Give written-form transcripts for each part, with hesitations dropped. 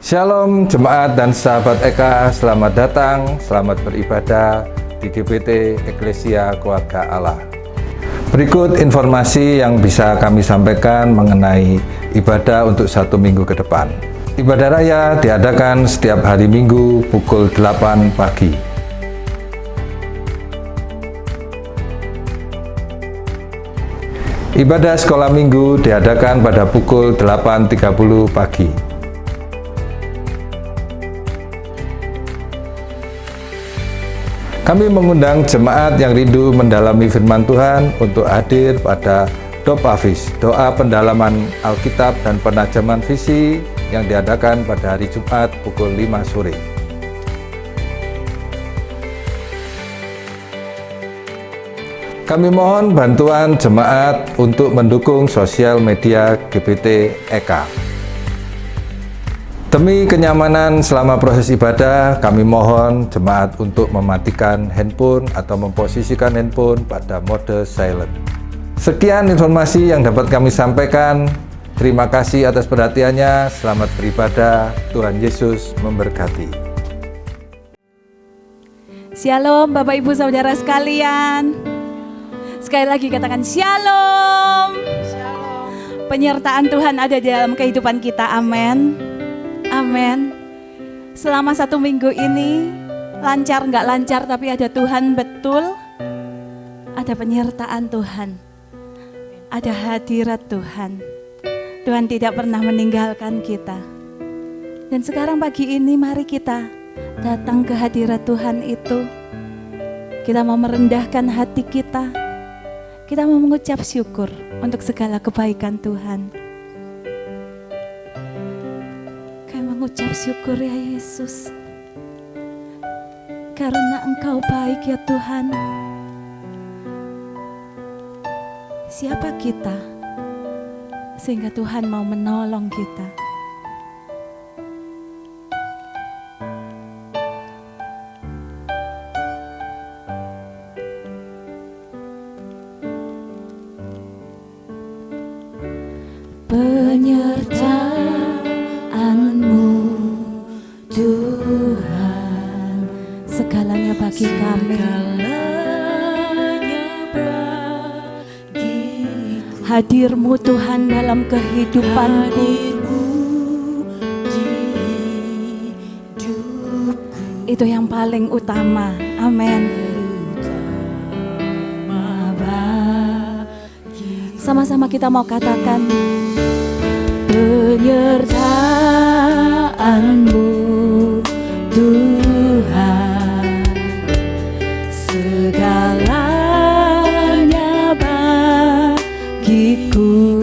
Shalom jemaat dan sahabat Eka, selamat datang, selamat beribadah di GBT Eklesia Keluarga Allah. Berikut informasi yang bisa kami sampaikan mengenai ibadah untuk 1 minggu ke depan. Ibadah raya diadakan setiap hari Minggu pukul 8 pagi. Ibadah sekolah minggu diadakan pada pukul 8.30 pagi. Kami mengundang jemaat yang rindu mendalami firman Tuhan untuk hadir pada Dopafis, doa pendalaman Alkitab dan penajaman visi yang diadakan pada hari Jumat pukul 5 sore. Kami mohon bantuan jemaat untuk mendukung sosial media GBT Eka. Demi kenyamanan selama proses ibadah, kami mohon jemaat untuk mematikan handphone atau memposisikan handphone pada mode silent. Sekian informasi yang dapat kami sampaikan. Terima kasih atas perhatiannya. Selamat beribadah. Tuhan Yesus memberkati. Shalom Bapak Ibu Saudara sekalian. Sekali lagi katakan shalom. Shalom. Penyertaan Tuhan ada di dalam kehidupan kita. Amin. Amin. Selama 1 minggu ini lancar nggak lancar tapi ada Tuhan betul. Ada penyertaan Tuhan. Ada hadirat Tuhan. Tuhan tidak pernah meninggalkan kita. Dan sekarang pagi ini mari kita datang ke hadirat Tuhan itu. Kita mau merendahkan hati kita. Kita mau mengucap syukur untuk segala kebaikan Tuhan. Mengucap syukur ya Yesus, karena Engkau baik ya Tuhan. Siapa kita sehingga Tuhan mau menolong kita? Penyertaan-Mu Tuhan, segalanya bagi kami. Hadir-Mu Tuhan dalam kehidupanku. Itu yang paling utama. Amin. Sama-sama kita mau katakan, penyertaan-Mu Tuhan, segalanya bagiku.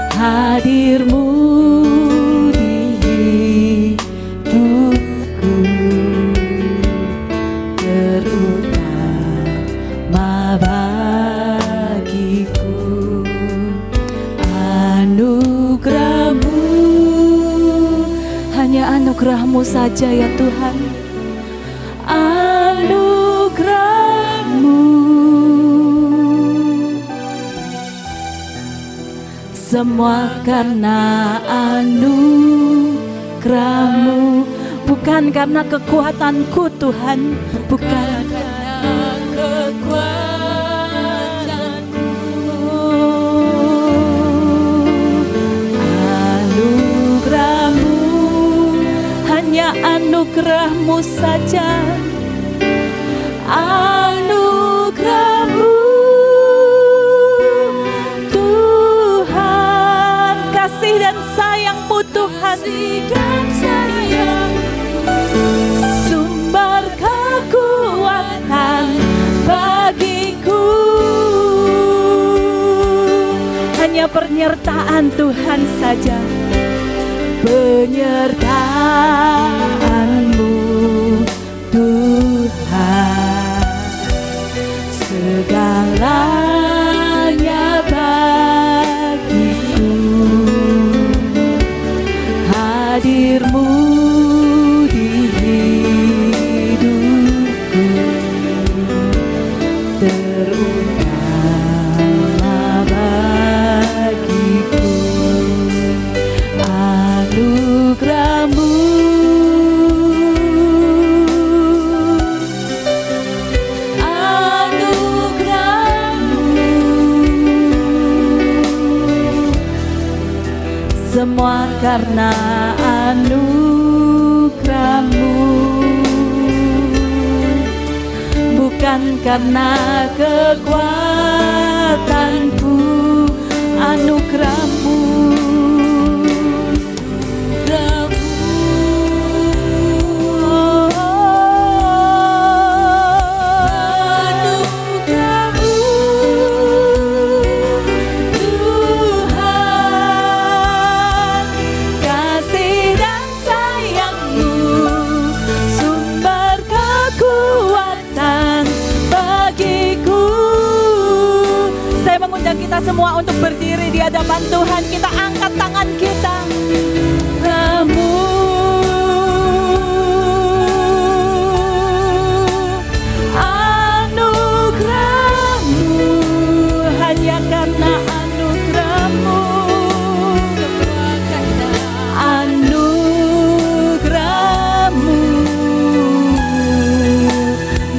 Hadir-Mu di hidupku, terutama bagiku. Anugerah-Mu, hanya anugerah-Mu saja ya Tuhan. Anugerah-Mu, semua karena anugerah-Mu, bukan karena kekuatanku Tuhan, bukan karena kekuatanku. Anugerah-Mu, hanya anugerah-Mu saja. Anugerah-Mu Tuhan, kasih dan sayang-Mu Tuhan, sumber hanya penyertaan Tuhan saja. Penyertaan-Mu Tuhan, segalanya bagiku. Hadir-Mu di hidupku, terutama bagiku. Anugerah-Mu, anugerah-Mu, semua karena anugerah-Mu, bukan karena kekuatanku. Anugerah-Mu, anugerah-Mu Tuhan, kasih dan sayang-Mu, sumber kekuatan bagiku. Saya mengundang kita semua untuk berdiri di hadapan Tuhan. Kita angkat tangan kita. Kamu anugerah-Mu, hanya karena anugerah-Mu, anugerah-Mu,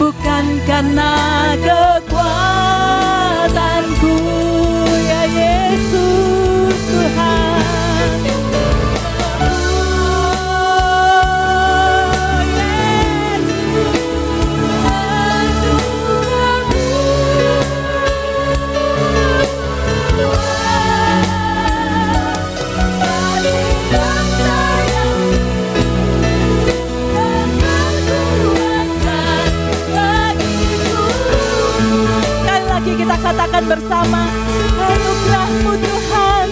bukan karena kekuatanku, ya Yesus Tuhan. Sekali lagi kita katakan bersama, anugerah-Mu Tuhan.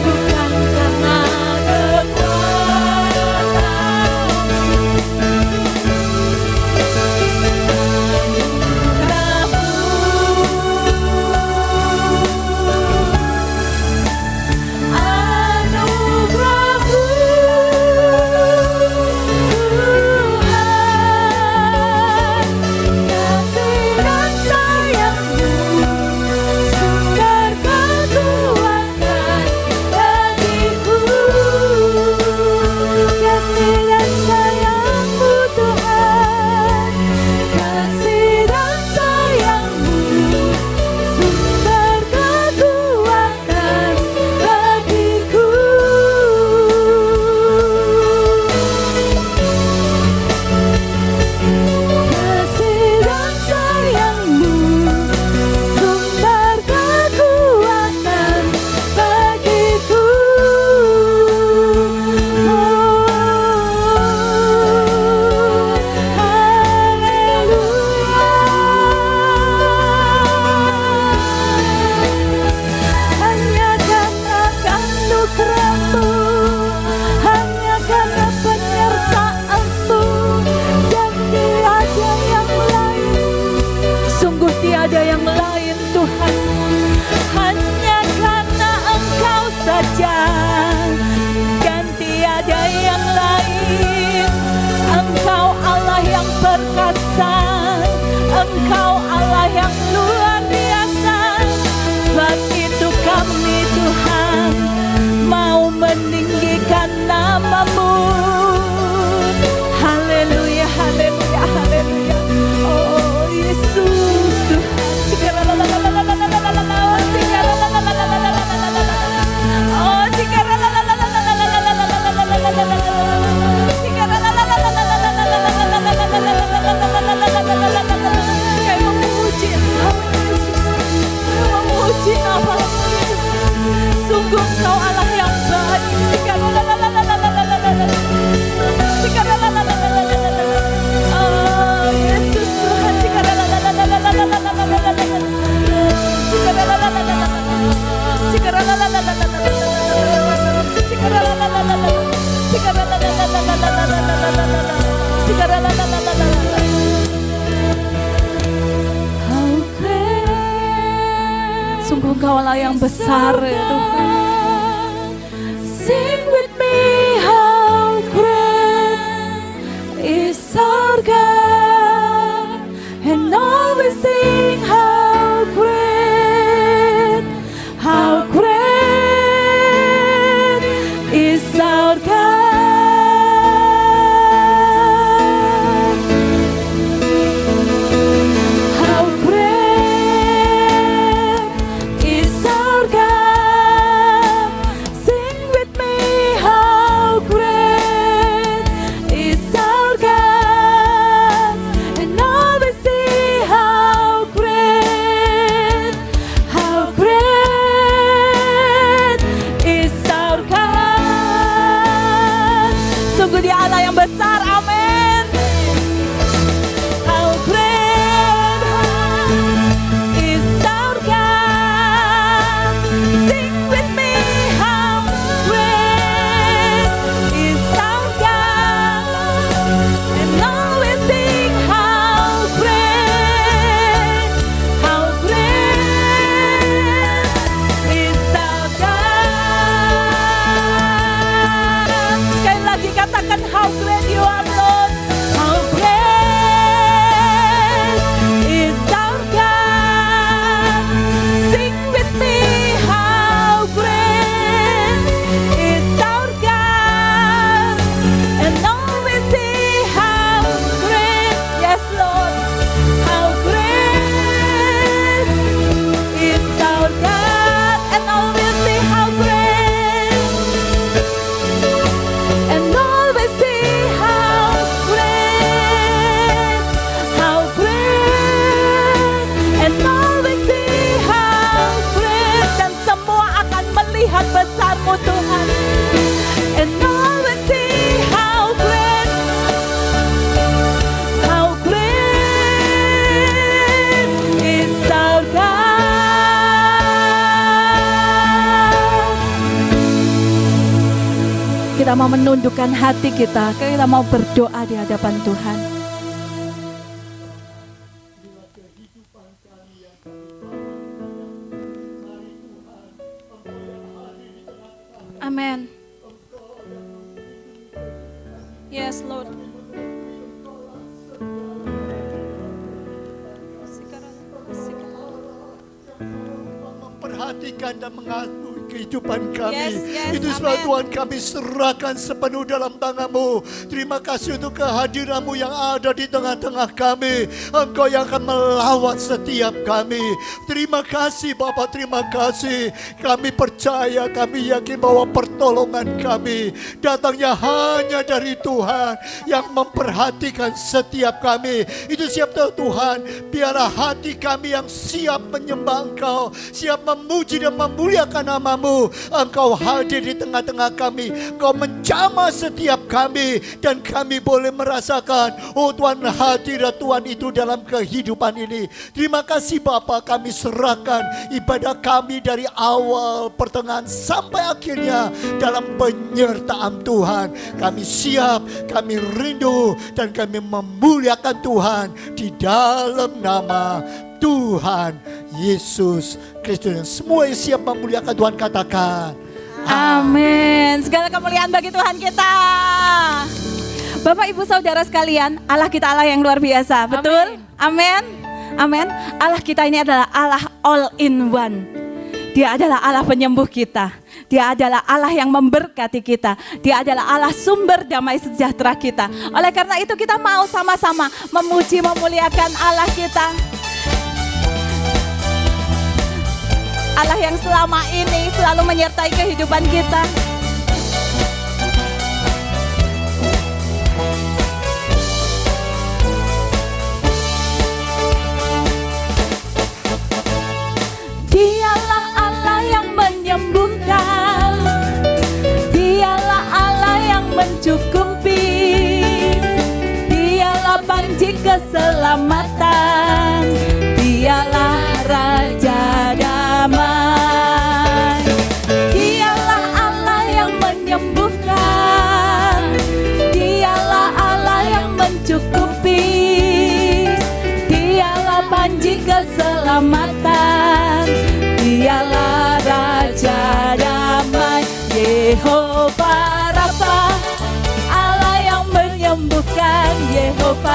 Bukan karena memuji nama-Mu Yesus. Sungguh Engkau Allah yang baik. Oh Yesus Tuhan. Sungguh Engkau Allah yang besar Tuhan. Sing with me how great is our God, and always sing how great is our God. How great is our God. Sing with me how great is our God, and always see how great is our God. Sungguh Dia Allah yang besar, amin. How great is our God. Sing with me how great is our God, and always sing how great is our God. Sekali lagi katakan how great you are Lord. How great is our God. Sing with me how great is our God, and always see how great, yes Lord, how great is our God, and always see how great, and always see how great, and always see how great, dan semua akan melihat besar-Mu Tuhan, and always see how great is our God. Kita mau menundukkan hati kita mau berdoa di hadapan Tuhan. Amen. Yes, Lord. Memperhatikan dan mengatur kehidupan kami. Yes, Itu sebab amen. Tuhan kami serahkan sepenuh dalam tangan-Mu. Terima kasih untuk kehadiran-Mu yang ada di tengah-tengah kami. Engkau yang akan melawat setiap kami. Terima kasih Bapa, terima kasih. Kami percaya, kami yakin bahwa pertolongan kami datangnya hanya dari Tuhan yang memperhatikan setiap kami. Itu siap Tuhan, biarlah hati kami yang siap menyembah Engkau, siap memuji dan memuliakan nama-Mu. Engkau hadir di tengah-tengah kami, Engkau menjamah setiap kami, dan kami boleh merasakan, oh Tuhan, hadirat Tuhan itu dalam kehidupan ini. Terima kasih Bapa, kami serahkan ibadah kami dari awal, pertengahan sampai akhirnya dalam penyertaan Tuhan. Kami siap, kami rindu, dan kami memuliakan Tuhan di dalam nama Tuhan Yesus Kristus. Dan semua yang siap memuliakan Tuhan katakan Amin. Segala kemuliaan bagi Tuhan kita. Bapak Ibu Saudara sekalian, Allah kita Allah yang luar biasa, betul? Amin. Amin. Allah kita ini adalah Allah all in one. Dia adalah Allah penyembuh kita. Dia adalah Allah yang memberkati kita. Dia adalah Allah sumber damai sejahtera kita. Oleh karena itu kita mau sama-sama memuji memuliakan Allah kita. Allah yang selama ini selalu menyertai kehidupan kita. Dialah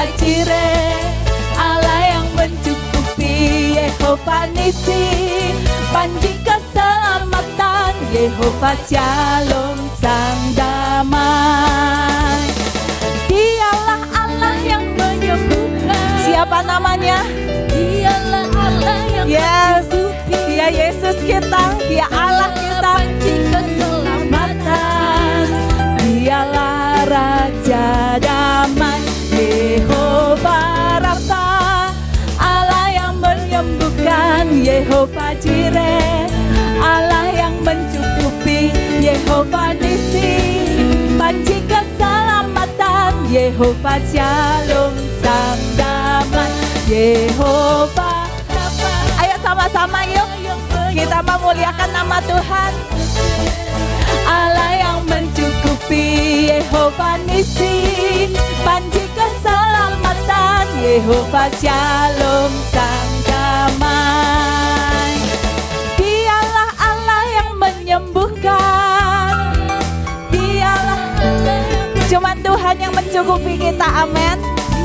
Yehova Jireh, Allah yang mencukupi, Yehova Nisi, panji keselamatan, Yehova Shalom sang damai. Dialah Allah yang menyembuhkan. Siapa namanya? Dialah Allah yang mencukupi. Dia Yesus kita, Dia Allah kita, panji keselamatan. Dialah Raja damai, Yehova Rafa, Allah yang menyembuhkan, Yehova Jireh, Allah yang mencukupi, Yehova Nisi, panji keselamatan, Yehova Shalom sang damai, Yehova Rafa. Ayo sama-sama yuk, kita memuliakan nama Tuhan. Allah yang mencukupi, Yehova Nisi, panji keselamatan, Yehova Shalom sang damai. Dialah Allah yang menyembuhkan, dialah Allah yang cuman Tuhan yang mencukupi kita, amin.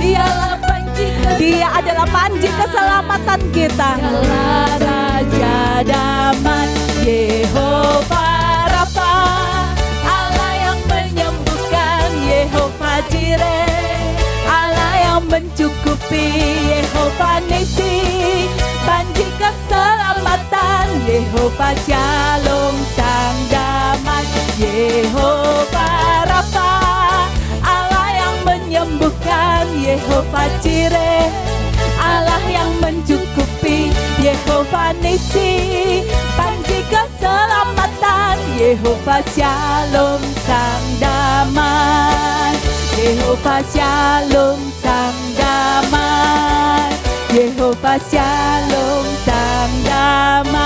Dialah panji, Dia adalah panji keselamatan kita. Dialah Raja damai, Yehova Rafa, Allah yang menyembuhkan, Yehova Jireh, Allah yang mencukupi, Yehova Nisi, panji keselamatan, Yehova Shalom sang damai, Yehova Rafa, Allah yang menyembuhkan, Yehova Jireh, Allah yang mencukupi, Yehova Nisi, panji keselamatan, Yehova Shalom sang damai, Yehova Shalom sang damai, Yehova Shalom sang damai.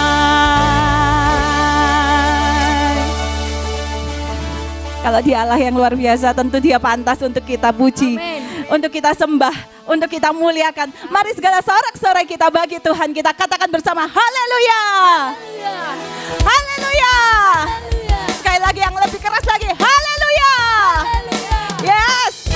Kalau Dia Allah yang luar biasa, tentu Dia pantas untuk kita puji. Amen. Untuk kita sembah, untuk kita muliakan. Mari segala sorak-sorai kita bagi Tuhan, kita katakan bersama haleluya. Haleluya. Sekali lagi yang lebih keras lagi, haleluya. Yes.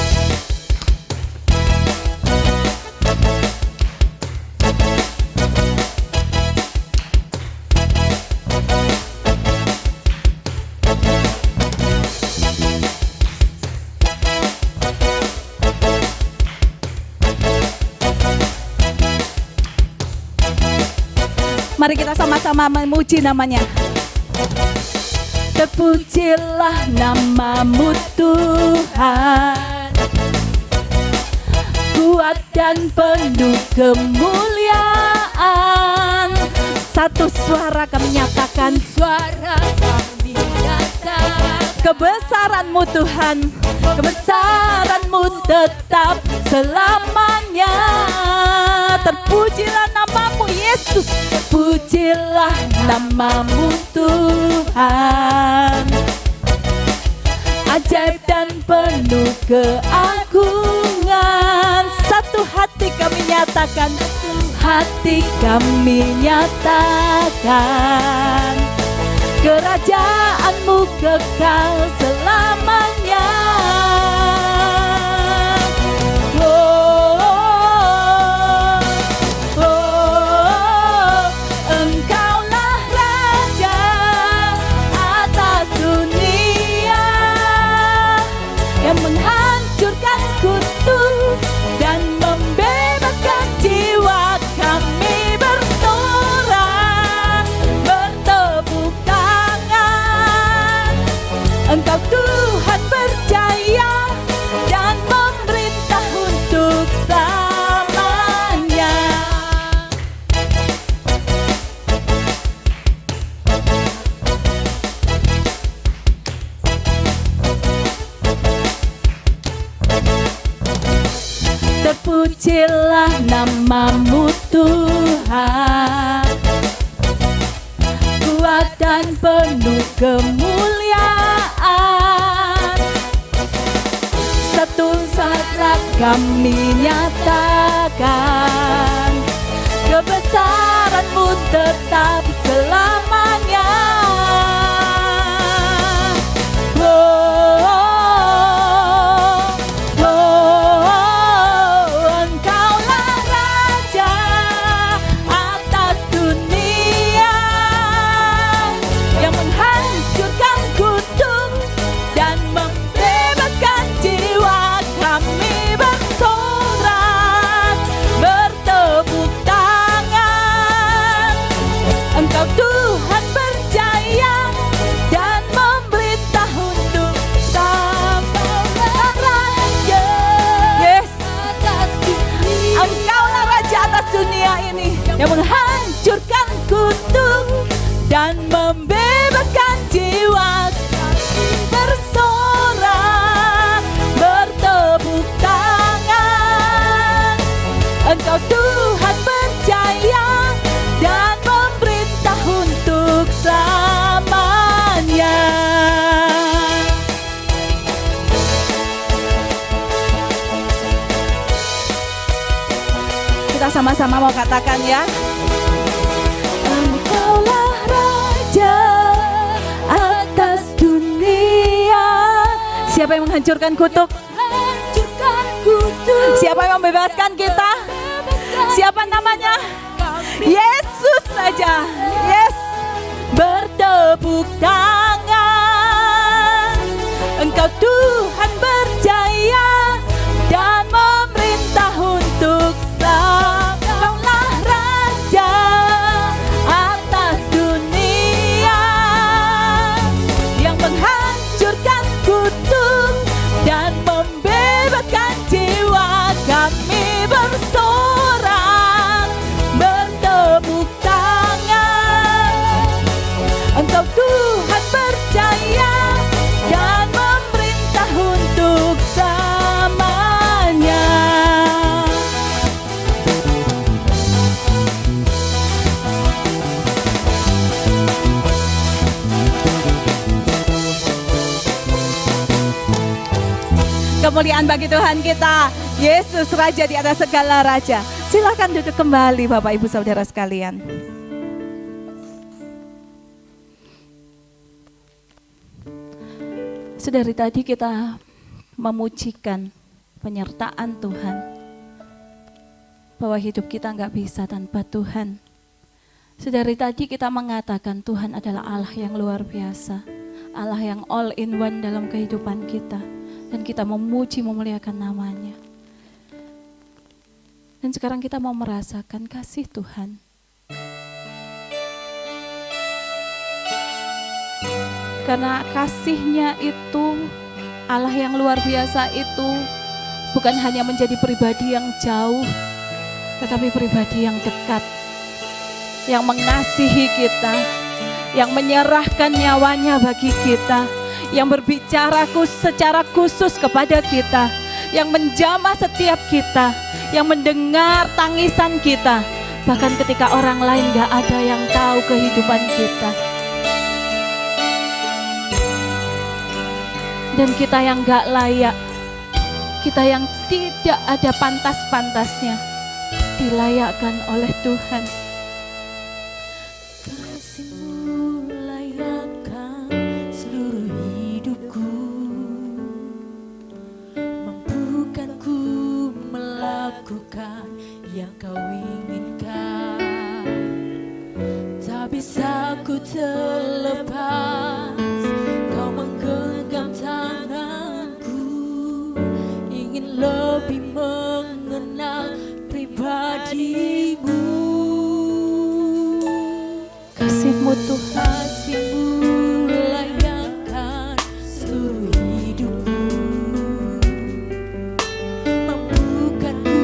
Mari kita sama-sama memuji namanya. Terpujilah namamu Tuhan, kuat dan penuh kemuliaan. Satu suara kami nyatakan, suara kami nyatakan, kebesaran-Mu Tuhan, kebesaran-Mu tetap selamanya. Terpujilah namamu Yesus, terpujilah namamu Tuhan. Ajaib dan penuh keagungan. Satu hati kami nyatakan, hati kami nyatakan, kerajaan-Mu kekal selamanya. Engkaulah Raja atas dunia, yang menghancurkan kutu dan membebaskan jiwa kami bersorak, bertepuk tangan. Engkau Tuhan percaya dan memerintah untuk selamanya. Terpujilah namamu Tuhan, kuat dan penuh kemuliaan. Satu saat kami nyatakan, kebesaran-Mu tetap selamanya. dan membebaskan jiwa. Bersorak, bertepuk tangan. Engkau Tuhan percaya dan memerintah untuk selamanya. Kita sama-sama mau katakan ya. Engkaulah Raja atas dunia. Siapa yang menghancurkan kutuk? Siapa yang membebaskan kita? Siapa namanya? Yesus saja. Yes. Bertepuk tangan. Engkau Tuhan berjaya dan memerintah untuk Engkaulah Raja atas dunia yang menghancurkan kutuk dan membebaskan jiwa. Kami bersorak, bertepuk tangan. Engkau Tuhan percaya dan memerintah untuk selamanya. Kemuliaan bagi Tuhan kita, Yesus Raja di atas segala raja. Silakan duduk kembali Bapak Ibu Saudara sekalian. Sedari tadi kita memujikan penyertaan Tuhan, bahwa hidup kita nggak bisa tanpa Tuhan. Sedari tadi kita mengatakan Tuhan adalah Allah yang luar biasa, Allah yang all in one dalam kehidupan kita. Dan kita memuji, memuliakan namanya. Dan sekarang kita mau merasakan kasih Tuhan. Karena kasihnya itu, Allah yang luar biasa itu bukan hanya menjadi pribadi yang jauh, tetapi pribadi yang dekat, yang mengasihi kita, yang menyerahkan nyawanya bagi kita, yang berbicara secara khusus kepada kita, yang menjamah setiap kita, yang mendengar tangisan kita, bahkan ketika orang lain gak ada yang tahu kehidupan kita. Dan kita yang gak layak, kita yang tidak ada pantas-pantasnya, dilayakkan oleh Tuhan. Terlepas, kau menggenggam tanganku, ingin lebih mengenal pribadimu. Kasih-Mu Tuhan, kasih-Mu layakkan seluruh hidupku, mampukan ku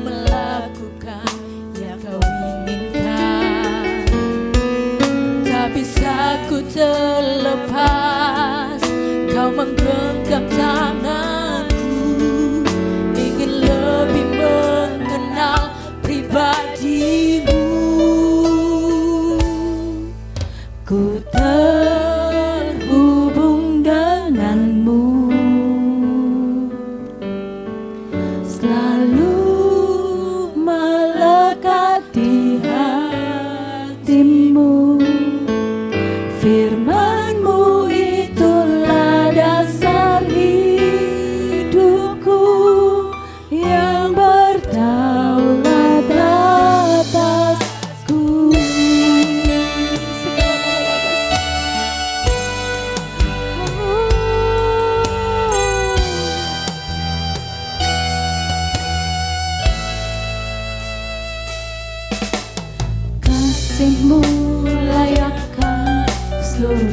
melakukan yang kau inginkan. Tak bisa ku terlepas, kau menggenggam tanganku, ingin lebih mengenal pribadimu. ku terhubung denganmu, selalu melekat di hatimu. Firman-Mu itulah dasar hidupku, yang berdaulat atasku. Kasih-Mu layakkan seluruh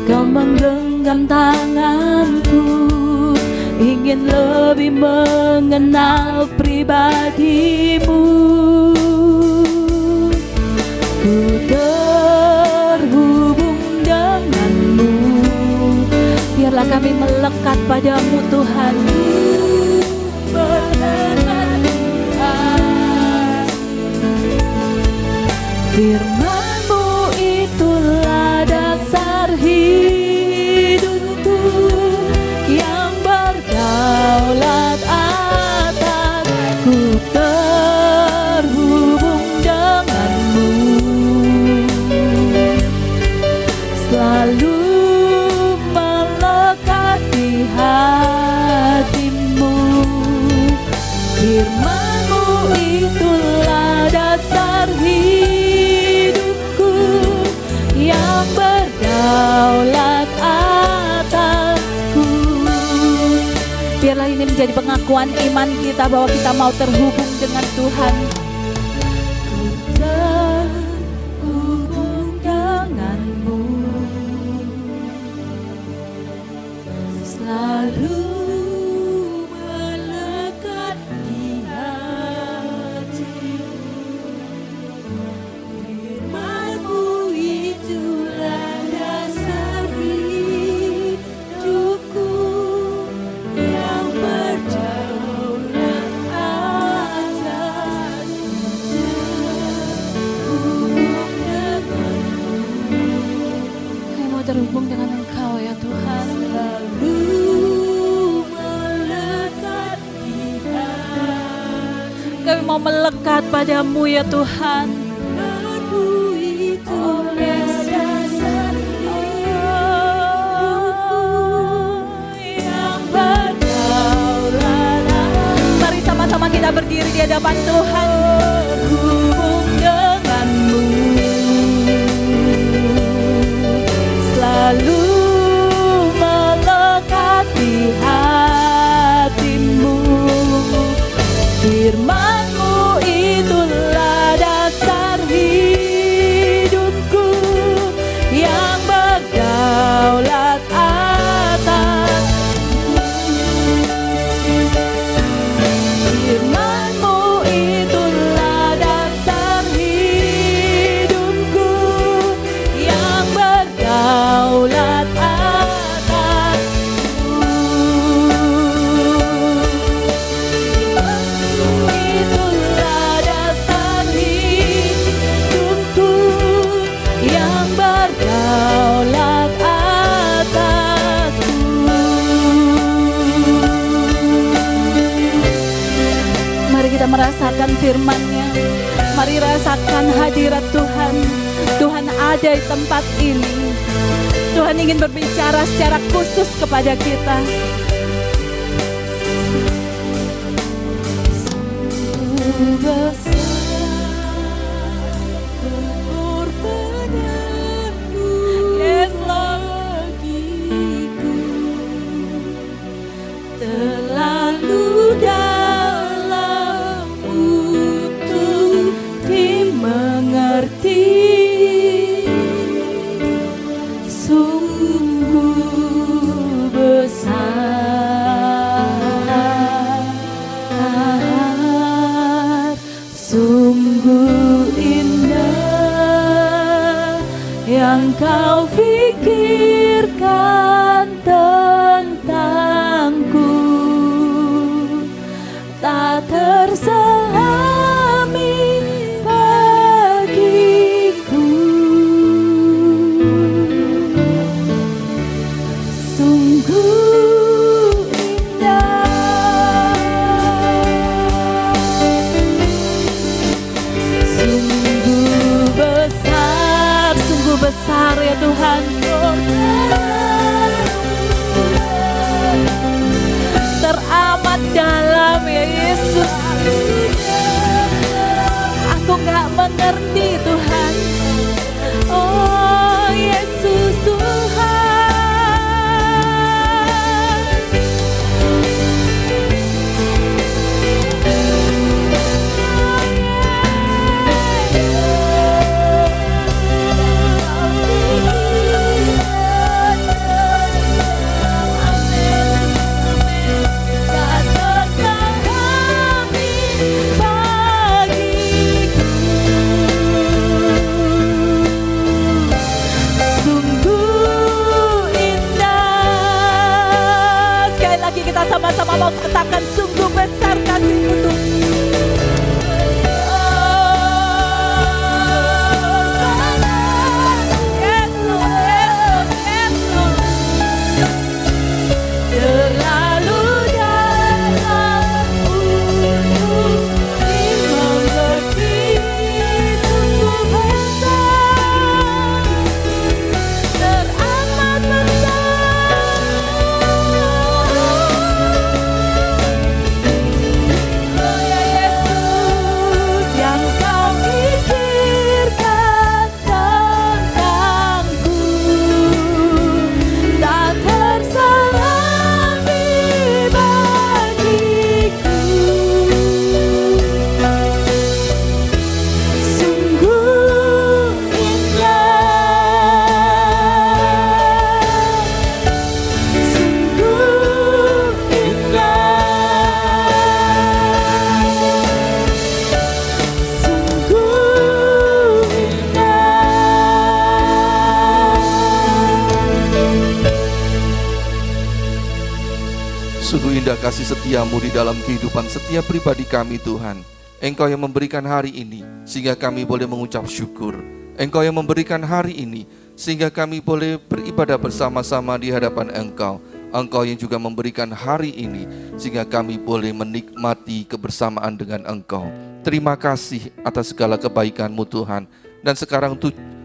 Kau menggenggam tanganku, ingin lebih mengenal pribadimu. Ku terhubung denganmu, biarlah kami melekat padamu Tuhan. Firman-Mu itulah dasar hidupku, yang berdaulat atasku. Terhubung denganmu, selalu melekat di hatimu. Firman-Mu itulah dasar hidupku, yang berdaulat atasku. Biarlah ini menjadi pengakuan iman kita bahwa kita mau terhubung dengan Tuhan. Ku terhubung denganmu, selalu melekat di hatimu. Firman-Mu itulah dasar hidupku, yang berdaulat atasku. Kami mau terhubung dengan Engkau ya Tuhan. Selalu melekat di hati. Kami mau melekat padamu ya Tuhan. Mari sama-sama kita berdiri di hadapan Tuhan. Hubung denganmu, selalu melekat di hatimu. Firman-Mu itulah dasar hidupku, yang berdaulat atasku. Firman-Mu itulah dasar hidupku, yang berdaulat atasku. Itulah dasar hidupku, yang berdaulat atasku. Mari kita merasakan firman-Nya. Mari rasakan hadirat Tuhan. Tuhan ada di tempat ini. Tuhan ingin berbicara secara khusus kepada kita. Sungguh besar pengorbananmu, yes Lord, bagiku. Terlalu dalam untuk dimengerti. Sungguh besar, sungguh indah yang Kau pikirkan tentangku. Tak terselami bagiku. Sungguh indah, sungguh besar ya Tuhan. Teramat dalam ya Yesus. Aku gak mengerti Tuhan. Oh Yesus Tuhan. Mama mau katakan sungguh besar kasih-Mu Tuhan. Yes, Lord, yes, Lord, yes, Lord. Terlalu dalam untuk dimengerti, sungguh besar, teramat besar. Oh ya Yesus, yang Kau pikirkan tentangku tak terserami bagiku. Sungguh indah, sungguh indah. Sungguh indah kasih setiamu di dalam kehidupan setiap pribadi kami Tuhan. Engkau yang memberikan hari ini sehingga kami boleh mengucap syukur. Engkau yang memberikan hari ini sehingga kami boleh beribadah bersama-sama di hadapan Engkau. Engkau yang juga memberikan hari ini sehingga kami boleh menikmati kebersamaan dengan Engkau. Terima kasih atas segala kebaikan-Mu Tuhan. Dan sekarang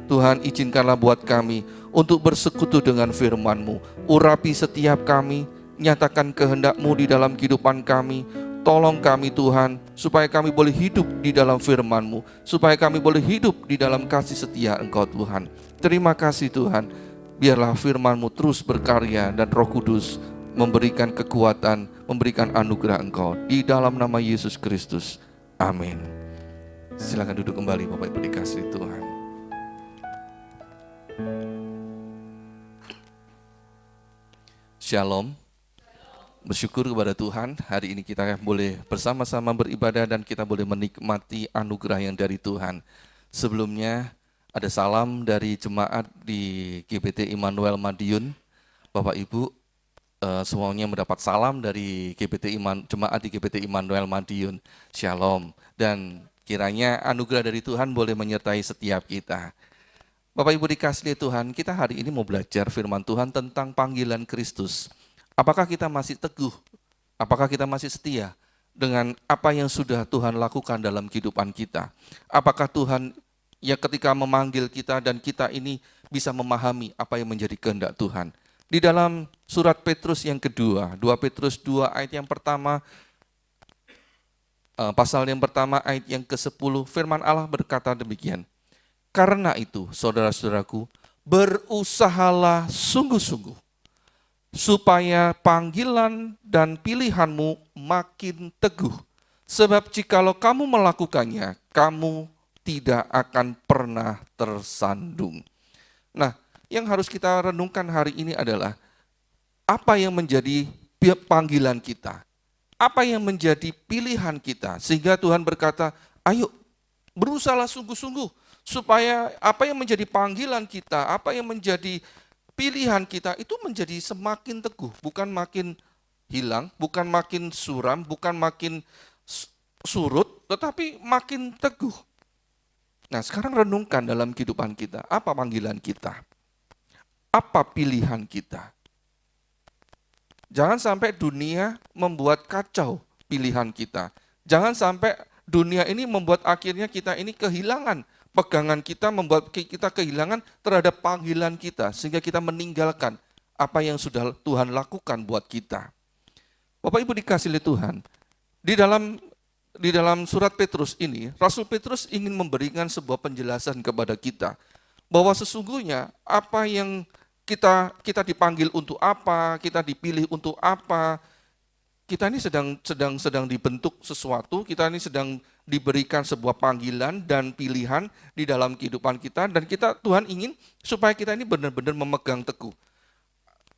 Tuhan izinkanlah buat kami untuk bersekutu dengan firman-Mu. Urapi setiap kami, nyatakan kehendak-Mu di dalam kehidupan kami. Tolong kami Tuhan, supaya kami boleh hidup di dalam firman-Mu, supaya kami boleh hidup di dalam kasih setia Engkau Tuhan. Terima kasih Tuhan, biarlah firman-Mu terus berkarya dan Roh Kudus memberikan kekuatan, memberikan anugerah Engkau. Di dalam nama Yesus Kristus, amin. Silakan duduk kembali Bapak Ibu dikasihi Tuhan. Shalom. Bersyukur kepada Tuhan, hari ini kita boleh bersama-sama beribadah dan kita boleh menikmati anugerah yang dari Tuhan. Sebelumnya ada salam dari jemaat di GBT Immanuel Madiun. Bapak Ibu semuanya mendapat salam dari jemaat di GBT Immanuel Madiun. Shalom. Dan kiranya anugerah dari Tuhan boleh menyertai setiap kita. Bapak Ibu dikasihi Tuhan, kita hari ini mau belajar firman Tuhan tentang panggilan Kristus. Apakah kita masih teguh? Apakah kita masih setia dengan apa yang sudah Tuhan lakukan dalam kehidupan kita? Apakah Tuhan yang ketika memanggil kita dan kita ini bisa memahami apa yang menjadi kehendak Tuhan? Di dalam surat Petrus yang kedua, 2 Petrus 2 ayat yang pertama, pasal yang pertama ayat yang ke-10, firman Allah berkata demikian. Karena itu, saudara-saudaraku, berusahalah sungguh-sungguh supaya panggilan dan pilihanmu makin teguh. Sebab jikalau kamu melakukannya, kamu tidak akan pernah tersandung. Nah, yang harus kita renungkan hari ini adalah apa yang menjadi panggilan kita, apa yang menjadi pilihan kita, sehingga Tuhan berkata, ayo berusahalah sungguh-sungguh, supaya apa yang menjadi panggilan kita, apa yang menjadi pilihan kita itu menjadi semakin teguh, bukan makin hilang, bukan makin suram, bukan makin surut, tetapi makin teguh. Nah, sekarang renungkan dalam kehidupan kita, apa panggilan kita? Apa pilihan kita? Jangan sampai dunia membuat kacau pilihan kita. Jangan sampai dunia ini membuat akhirnya kita ini kehilangan pegangan kita, membuat kita kehilangan terhadap panggilan kita, sehingga kita meninggalkan apa yang sudah Tuhan lakukan buat kita. Bapak Ibu dikasihi Tuhan, di dalam surat Petrus ini, Rasul Petrus ingin memberikan sebuah penjelasan kepada kita, bahwa sesungguhnya apa yang kita dipanggil untuk apa, kita dipilih untuk apa, kita ini sedang dibentuk sesuatu, kita ini sedang diberikan sebuah panggilan dan pilihan di dalam kehidupan kita, dan Tuhan ingin supaya kita ini benar-benar memegang teguh.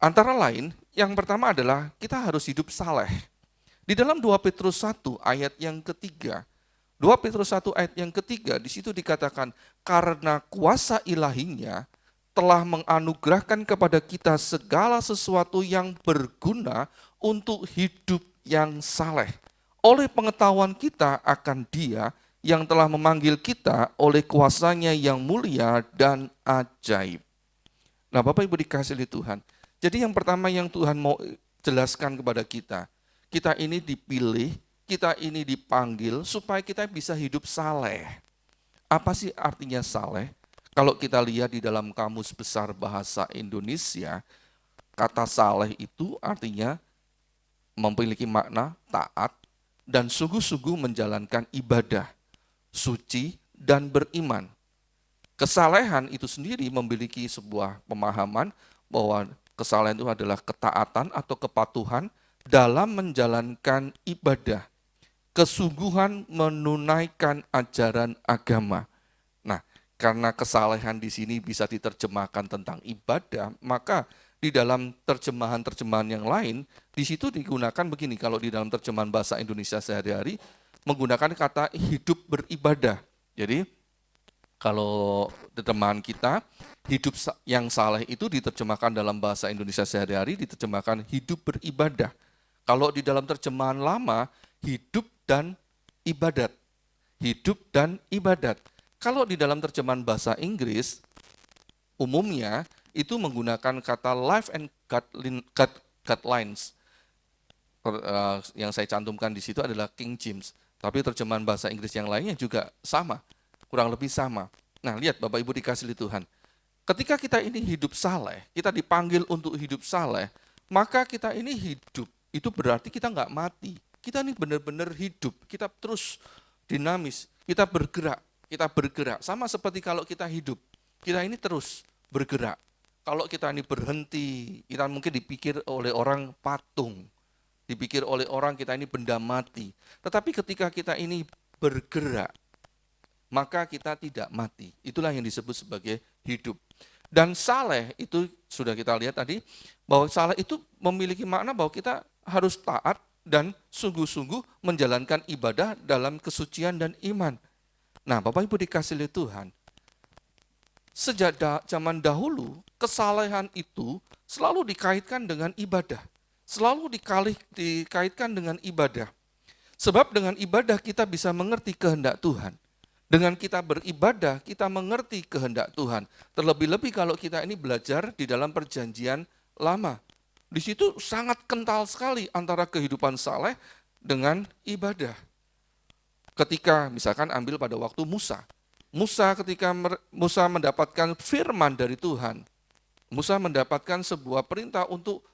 Antara lain, yang pertama adalah kita harus hidup saleh. Di dalam 2 Petrus 1 ayat yang ketiga, 2 Petrus 1 ayat yang ketiga, di situ dikatakan, karena kuasa ilahinya telah menganugerahkan kepada kita segala sesuatu yang berguna untuk hidup yang saleh. Oleh pengetahuan kita akan Dia yang telah memanggil kita oleh kuasanya yang mulia dan ajaib. Nah, Bapak Ibu dikasihi Tuhan. Jadi yang pertama yang Tuhan mau jelaskan kepada kita, kita ini dipilih, kita ini dipanggil supaya kita bisa hidup saleh. Apa sih artinya saleh? Kalau kita lihat di dalam Kamus Besar Bahasa Indonesia, kata saleh itu artinya memiliki makna taat dan sungguh-sungguh menjalankan ibadah, suci dan beriman. Kesalehan itu sendiri memiliki sebuah pemahaman bahwa kesalehan itu adalah ketaatan atau kepatuhan dalam menjalankan ibadah, kesungguhan menunaikan ajaran agama. Nah, karena kesalehan di sini bisa diterjemahkan tentang ibadah, maka di dalam terjemahan-terjemahan yang lain, di situ digunakan begini, kalau di dalam terjemahan bahasa Indonesia sehari-hari, menggunakan kata hidup beribadah. Jadi, kalau terjemahan kita, hidup yang saleh itu diterjemahkan dalam bahasa Indonesia sehari-hari, diterjemahkan hidup beribadah. Kalau di dalam terjemahan lama, hidup dan ibadat. Hidup dan ibadat. Kalau di dalam terjemahan bahasa Inggris, umumnya itu menggunakan kata life and guidelines. Yang saya cantumkan di situ adalah King James. Tapi terjemahan bahasa Inggris yang lainnya juga sama, kurang lebih sama. Nah, lihat Bapak Ibu dikasihi Tuhan. Ketika kita ini hidup saleh, kita dipanggil untuk hidup saleh, maka kita ini hidup. Itu berarti kita nggak mati. Kita ini benar-benar hidup, kita terus dinamis, kita bergerak. Sama seperti kalau kita hidup, kita ini terus bergerak. Kalau kita ini berhenti, kita mungkin dipikir oleh orang patung, dipikir oleh orang kita ini benda mati. Tetapi ketika kita ini bergerak, maka kita tidak mati. Itulah yang disebut sebagai hidup. Dan saleh itu sudah kita lihat tadi, bahwa saleh itu memiliki makna bahwa kita harus taat dan sungguh-sungguh menjalankan ibadah dalam kesucian dan iman. Nah, Bapak Ibu dikasihi Tuhan, sejak zaman dahulu, kesalehan itu selalu dikaitkan dengan ibadah. Selalu dikaitkan dengan ibadah. Sebab dengan ibadah kita bisa mengerti kehendak Tuhan. Dengan kita beribadah, kita mengerti kehendak Tuhan. Terlebih-lebih kalau kita ini belajar di dalam perjanjian lama. Di situ sangat kental sekali antara kehidupan saleh dengan ibadah. Ketika misalkan ambil pada waktu Musa. Ketika Musa mendapatkan firman dari Tuhan. Musa mendapatkan sebuah perintah untuk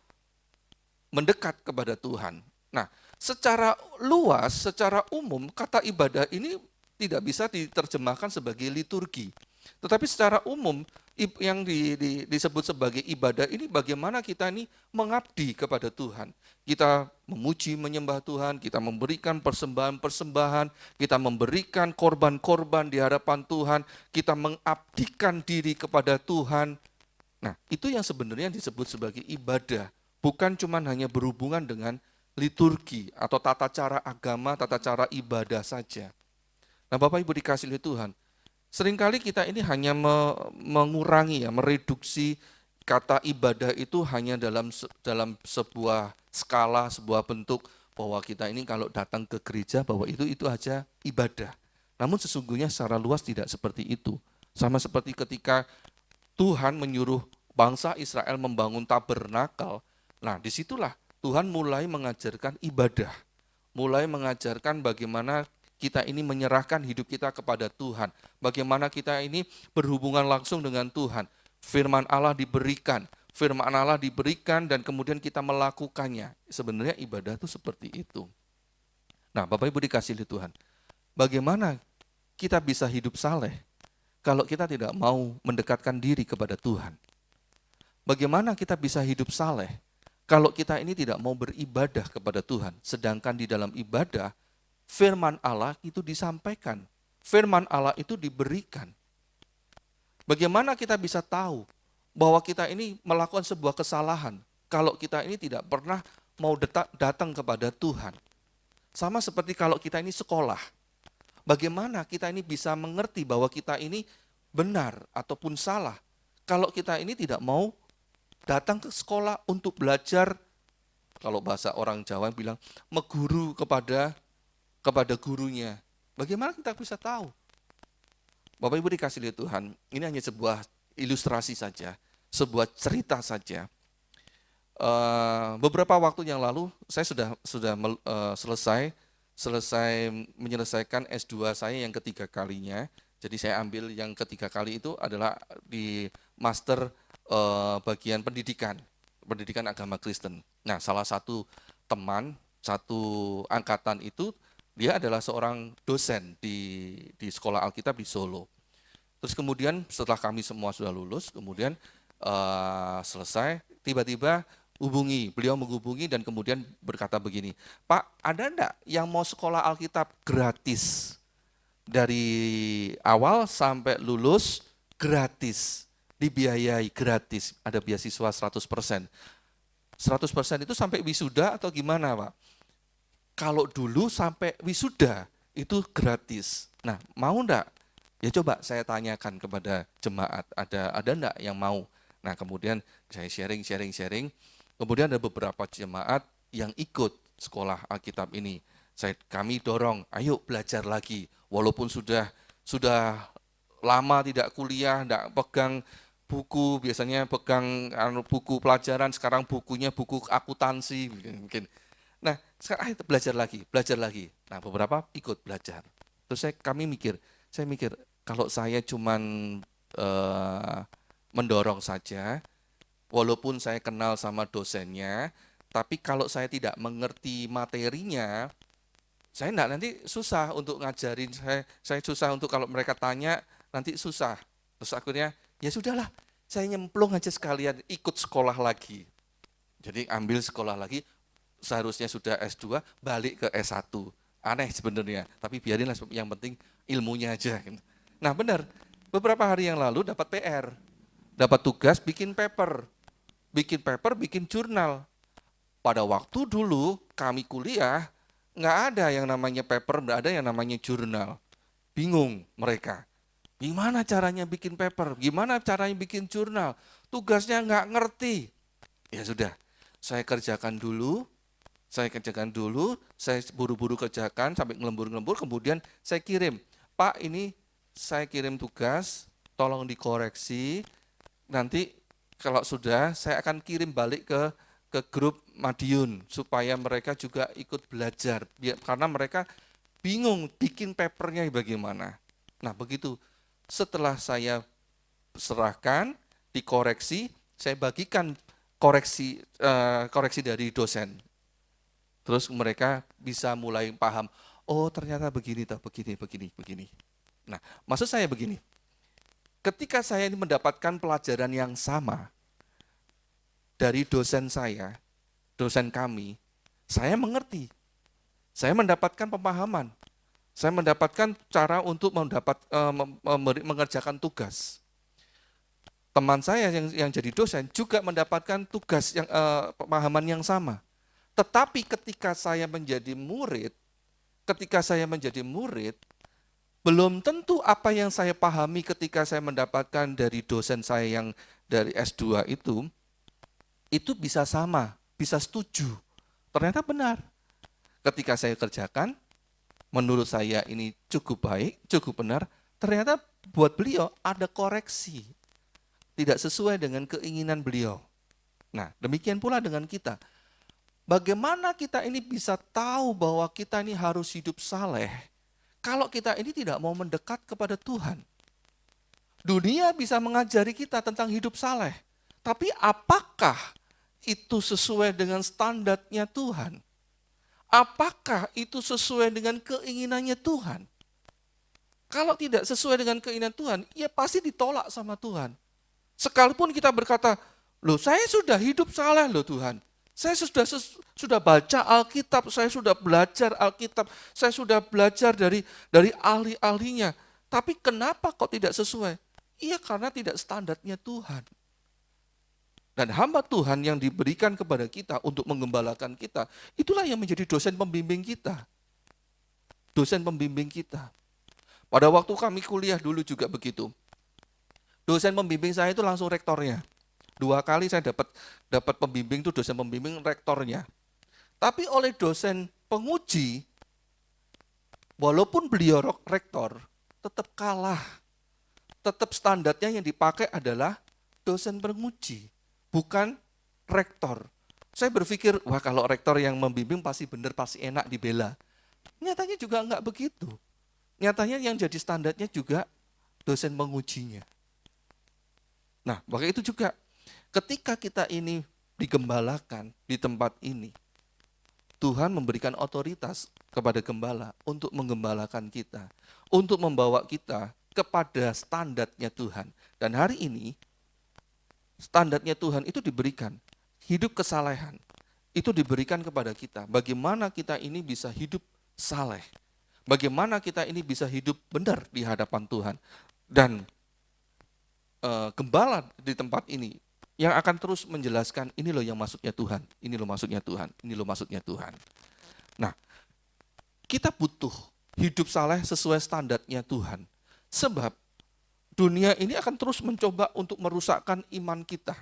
mendekat kepada Tuhan. Nah, secara luas, secara umum, kata ibadah ini tidak bisa diterjemahkan sebagai liturgi. Tetapi secara umum, yang disebut sebagai ibadah ini bagaimana kita ini mengabdi kepada Tuhan. Kita memuji, menyembah Tuhan, kita memberikan persembahan-persembahan, kita memberikan korban-korban di hadapan Tuhan, kita mengabdikan diri kepada Tuhan. Nah, itu yang sebenarnya disebut sebagai ibadah. Bukan cuma hanya berhubungan dengan liturgi atau tata cara agama, tata cara ibadah saja. Nah, Bapak Ibu dikasihi Tuhan, seringkali kita ini hanya mengurangi, mereduksi kata ibadah itu hanya dalam sebuah skala, sebuah bentuk bahwa kita ini kalau datang ke gereja bahwa itu aja ibadah. Namun sesungguhnya secara luas tidak seperti itu. Sama seperti ketika Tuhan menyuruh bangsa Israel membangun tabernakel. Nah, disitulah Tuhan mulai mengajarkan ibadah, mulai mengajarkan bagaimana kita ini menyerahkan hidup kita kepada Tuhan, bagaimana kita ini berhubungan langsung dengan Tuhan. Firman Allah diberikan dan kemudian kita melakukannya. Sebenarnya ibadah itu seperti itu. Nah, Bapak Ibu dikasihi Tuhan, bagaimana kita bisa hidup saleh kalau kita tidak mau mendekatkan diri kepada Tuhan? Bagaimana kita bisa hidup saleh kalau kita ini tidak mau beribadah kepada Tuhan, sedangkan di dalam ibadah, firman Allah itu disampaikan, firman Allah itu diberikan. Bagaimana kita bisa tahu bahwa kita ini melakukan sebuah kesalahan kalau kita ini tidak pernah mau datang kepada Tuhan? Sama seperti kalau kita ini sekolah. Bagaimana kita ini bisa mengerti bahwa kita ini benar ataupun salah kalau kita ini tidak mau datang ke sekolah untuk belajar kalau bahasa orang Jawa bilang meguru kepada gurunya. Bagaimana kita bisa tahu? Bapak Ibu dikasih oleh Tuhan, ini hanya sebuah ilustrasi saja, sebuah cerita saja. Beberapa waktu yang lalu saya sudah selesai menyelesaikan S2 saya yang ketiga kalinya. Jadi saya ambil yang ketiga kali itu adalah di master bagian pendidikan agama Kristen. Nah, salah satu teman satu angkatan itu dia adalah seorang dosen di sekolah Alkitab di Solo. Terus kemudian setelah kami semua sudah lulus, kemudian selesai, tiba-tiba beliau menghubungi dan kemudian berkata begini, Pak, ada enggak yang mau sekolah Alkitab gratis? Dari awal sampai lulus gratis, dibiayai gratis, ada beasiswa 100%. 100% itu sampai wisuda atau gimana, Pak? Kalau dulu sampai wisuda itu gratis. Nah, mau enggak? Ya coba saya tanyakan kepada jemaat, ada enggak yang mau? Nah, kemudian saya sharing. Kemudian ada beberapa jemaat yang ikut sekolah Alkitab ini. Kami dorong, ayo belajar lagi. Walaupun sudah lama tidak kuliah, tidak pegang buku, biasanya pegang buku pelajaran, sekarang bukunya buku akuntansi mungkin. Nah, sekarang ayo belajar lagi. Nah, beberapa ikut belajar. Terus saya mikir kalau saya cuman mendorong saja, walaupun saya kenal sama dosennya, tapi kalau saya tidak mengerti materinya, saya nanti susah untuk ngajarin, saya susah untuk kalau mereka tanya, nanti susah. Terus akhirnya, ya sudahlah, saya nyemplung aja sekalian ikut sekolah lagi. Jadi ambil sekolah lagi, seharusnya sudah S2, balik ke S1. Aneh sebenarnya, tapi biarinlah yang penting ilmunya aja. Nah benar, beberapa hari yang lalu dapat PR, dapat tugas bikin paper, bikin jurnal. Pada waktu dulu kami kuliah, nggak ada yang namanya paper, nggak ada yang namanya jurnal. Bingung mereka. Gimana caranya bikin paper? Gimana caranya bikin jurnal? Tugasnya nggak ngerti. Ya sudah, saya kerjakan dulu, saya buru-buru kerjakan sampai ngelembur-ngelembur, kemudian saya kirim. Pak, ini saya kirim tugas, tolong dikoreksi. Nanti kalau sudah, saya akan kirim balik ke grup Madiun supaya mereka juga ikut belajar karena mereka bingung bikin papernya bagaimana. Nah, begitu setelah saya serahkan, dikoreksi, saya bagikan koreksi dari dosen. Terus mereka bisa mulai paham, oh ternyata begini. Nah, maksud saya begini, ketika saya ini mendapatkan pelajaran yang sama dari dosen kami, saya mengerti. Saya mendapatkan pemahaman. Saya mendapatkan cara untuk mengerjakan tugas. Teman saya yang jadi dosen juga mendapatkan tugas yang pemahaman yang sama. Tetapi ketika saya menjadi murid, belum tentu apa yang saya pahami ketika saya mendapatkan dari dosen saya yang dari S2 itu bisa sama, bisa setuju. Ternyata benar. Ketika saya kerjakan, menurut saya ini cukup baik, cukup benar, ternyata buat beliau ada koreksi. Tidak sesuai dengan keinginan beliau. Nah, demikian pula dengan kita. Bagaimana kita ini bisa tahu bahwa kita ini harus hidup saleh kalau kita ini tidak mau mendekat kepada Tuhan? Dunia bisa mengajari kita tentang hidup saleh, tapi apakah itu sesuai dengan standarnya Tuhan? Apakah itu sesuai dengan keinginannya Tuhan? Kalau tidak sesuai dengan keinginan Tuhan, ya pasti ditolak sama Tuhan. Sekalipun kita berkata, loh saya sudah hidup saleh loh Tuhan. Saya sudah baca Alkitab, saya sudah belajar Alkitab, saya sudah belajar dari ahli-ahlinya. Tapi kenapa kok tidak sesuai? Iya karena tidak standarnya Tuhan. Dan hamba Tuhan yang diberikan kepada kita untuk menggembalakan kita, itulah yang menjadi dosen pembimbing kita. Dosen pembimbing kita. Pada waktu kami kuliah dulu juga begitu. Dosen pembimbing saya itu langsung rektornya. 2 kali saya dapat pembimbing itu dosen pembimbing rektornya. Tapi oleh dosen penguji, walaupun beliau rektor, tetap kalah. Tetap standarnya yang dipakai adalah dosen penguji, bukan rektor. Saya berpikir, wah kalau rektor yang membimbing pasti benar, pasti enak dibela. Nyatanya juga enggak begitu. Nyatanya yang jadi standarnya juga dosen pengujinya. Nah, maka itu juga ketika kita ini digembalakan di tempat ini, Tuhan memberikan otoritas kepada gembala untuk menggembalakan kita, untuk membawa kita kepada standarnya Tuhan. Dan hari ini, standarnya Tuhan itu diberikan, hidup kesalehan, itu diberikan kepada kita. Bagaimana kita ini bisa hidup saleh, bagaimana kita ini bisa hidup benar di hadapan Tuhan. Dan gembala di tempat ini yang akan terus menjelaskan, ini loh yang maksudnya Tuhan, ini loh maksudnya Tuhan, ini loh maksudnya Tuhan. Nah, kita butuh hidup saleh sesuai standarnya Tuhan. Sebab dunia ini akan terus mencoba untuk merusakkan iman kita.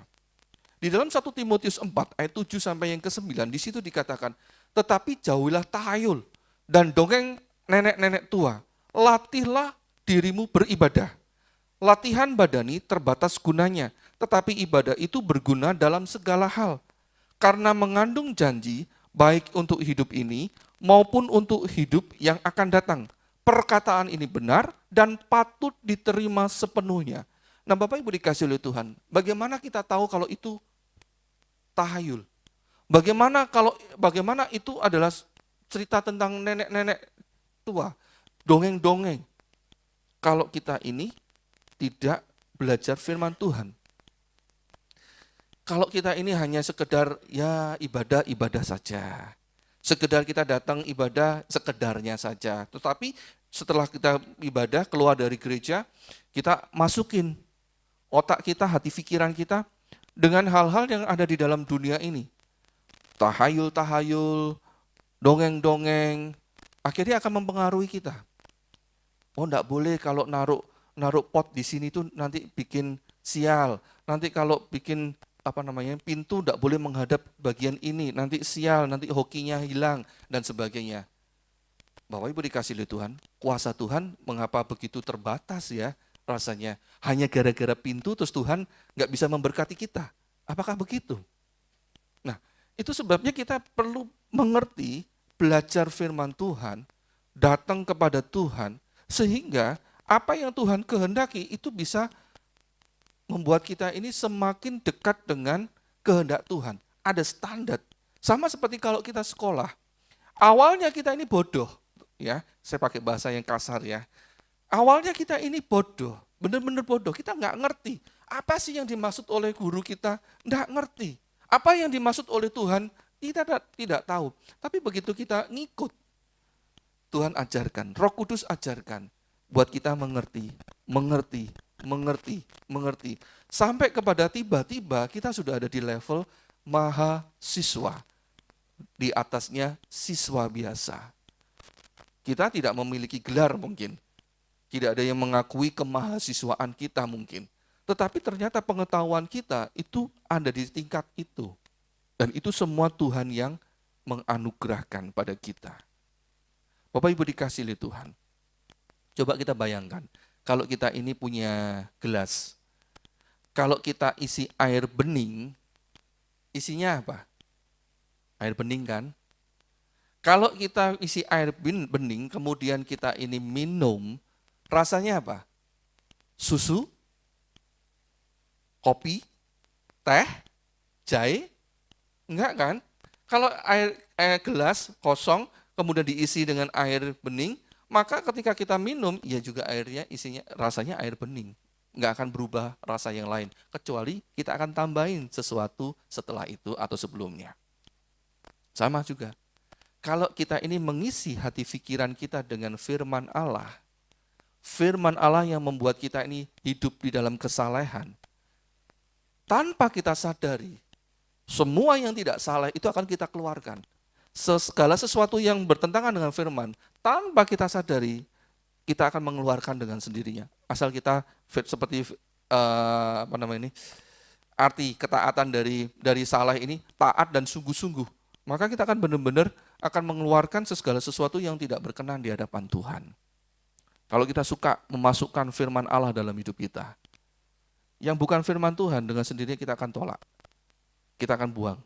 Di dalam 1 Timotius 4 ayat 7 sampai yang ke-9, di situ dikatakan, tetapi jauhilah tahayul dan dongeng nenek-nenek tua. Latihlah dirimu beribadah. Latihan badani terbatas gunanya, tetapi ibadah itu berguna dalam segala hal. Karena mengandung janji, baik untuk hidup ini maupun untuk hidup yang akan datang. Perkataan ini benar dan patut diterima sepenuhnya. Nah, Bapak Ibu dikasih oleh Tuhan, bagaimana kita tahu kalau itu tahayul? Bagaimana itu adalah cerita tentang nenek-nenek tua, dongeng-dongeng? Kalau kita ini tidak belajar firman Tuhan. Kalau kita ini hanya sekedar ya ibadah saja. Sekedar kita datang ibadah sekedarnya saja. Tetapi setelah kita ibadah keluar dari gereja, kita masukin otak kita, hati pikiran kita dengan hal-hal yang ada di dalam dunia ini. Tahayul-tahayul, dongeng-dongeng, akhirnya akan mempengaruhi kita. Oh, enggak boleh kalau naruh pot di sini tuh nanti bikin sial. Nanti kalau bikin pintu enggak boleh menghadap bagian ini, nanti sial, nanti hokinya hilang dan sebagainya. Bapak Ibu dikasih oleh Tuhan, kuasa Tuhan mengapa begitu terbatas ya rasanya? Hanya gara-gara pintu terus Tuhan enggak bisa memberkati kita. Apakah begitu? Nah, itu sebabnya kita perlu mengerti, belajar firman Tuhan, datang kepada Tuhan, sehingga apa yang Tuhan kehendaki itu bisa membuat kita ini semakin dekat dengan kehendak Tuhan. Ada standar. Sama seperti kalau kita sekolah. Awalnya kita ini bodoh. Ya, saya pakai bahasa yang kasar ya. Awalnya kita ini bodoh. Benar-benar bodoh. Kita nggak ngerti. Apa sih yang dimaksud oleh guru kita? Nggak ngerti. Apa yang dimaksud oleh Tuhan? Kita tidak tahu. Tapi begitu kita ngikut, Tuhan ajarkan, Roh Kudus ajarkan. Buat kita mengerti. Sampai kepada tiba-tiba kita sudah ada di level mahasiswa. Di atasnya siswa biasa. Kita tidak memiliki gelar mungkin. Tidak ada yang mengakui kemahasiswaan kita mungkin. Tetapi ternyata pengetahuan kita itu ada di tingkat itu. Dan itu semua Tuhan yang menganugerahkan pada kita. Bapak Ibu dikasih oleh Tuhan. Coba kita bayangkan. Kalau kita ini punya gelas, kalau kita isi air bening, isinya apa? Air bening kan? Kalau kita isi air bening, kemudian kita ini minum, rasanya apa? Susu? Kopi? Teh? Jahe? Enggak kan? Kalau air gelas kosong, kemudian diisi dengan air bening, maka ketika kita minum, ya juga airnya isinya rasanya air bening. Nggak akan berubah rasa yang lain. Kecuali kita akan tambahin sesuatu setelah itu atau sebelumnya. Sama juga. Kalau kita ini mengisi hati pikiran kita dengan firman Allah yang membuat kita ini hidup di dalam kesalehan. Tanpa kita sadari, semua yang tidak salah itu akan kita keluarkan. Segala sesuatu yang bertentangan dengan firman, tanpa kita sadari, kita akan mengeluarkan dengan sendirinya. Asal kita seperti arti ketaatan dari salah ini, taat dan sungguh-sungguh. maka kita akan benar-benar akan mengeluarkan segala sesuatu yang tidak berkenan di hadapan Tuhan. Kalau kita suka memasukkan firman Allah dalam hidup kita, yang bukan firman Tuhan dengan sendirinya kita akan tolak. Kita akan buang.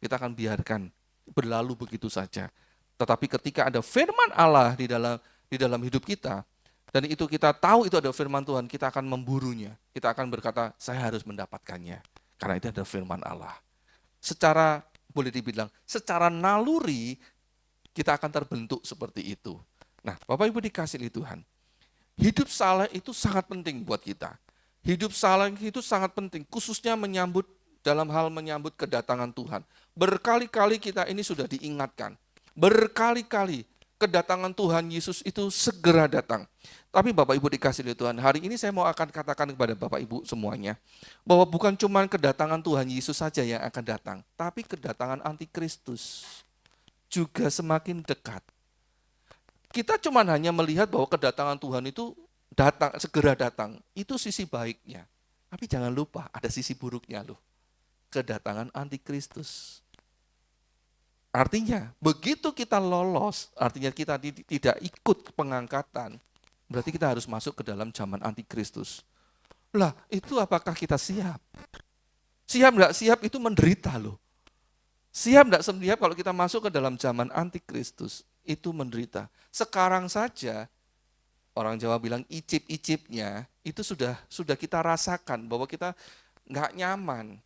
Kita akan biarkan berlalu begitu saja. Tetapi ketika ada firman Allah di dalam hidup kita, dan itu kita tahu itu ada firman Tuhan, kita akan memburunya. Kita akan berkata, saya harus mendapatkannya. Karena itu ada firman Allah. Secara, boleh dibilang, secara naluri, kita akan terbentuk seperti itu. Nah, Bapak Ibu dikasih oleh Tuhan, hidup saleh itu sangat penting buat kita. Hidup saleh itu sangat penting, khususnya dalam hal menyambut kedatangan Tuhan. Berkali-kali kita ini sudah diingatkan. Berkali-kali kedatangan Tuhan Yesus itu segera datang. Tapi Bapak Ibu dikasih oleh Tuhan, hari ini saya mau akan katakan kepada Bapak Ibu semuanya, bahwa bukan cuma kedatangan Tuhan Yesus saja yang akan datang, tapi kedatangan antikristus juga semakin dekat. Kita cuma hanya melihat bahwa kedatangan Tuhan itu segera datang, itu sisi baiknya. Tapi jangan lupa ada sisi buruknya loh. Kedatangan antikristus. Artinya, begitu kita lolos, artinya kita tidak ikut pengangkatan, berarti kita harus masuk ke dalam zaman antikristus. Lah, itu apakah kita siap? Siap enggak siap itu menderita loh. Siap enggak siap kalau kita masuk ke dalam zaman antikristus, itu menderita. Sekarang saja, orang Jawa bilang icip-icipnya, itu sudah kita rasakan bahwa kita enggak nyaman.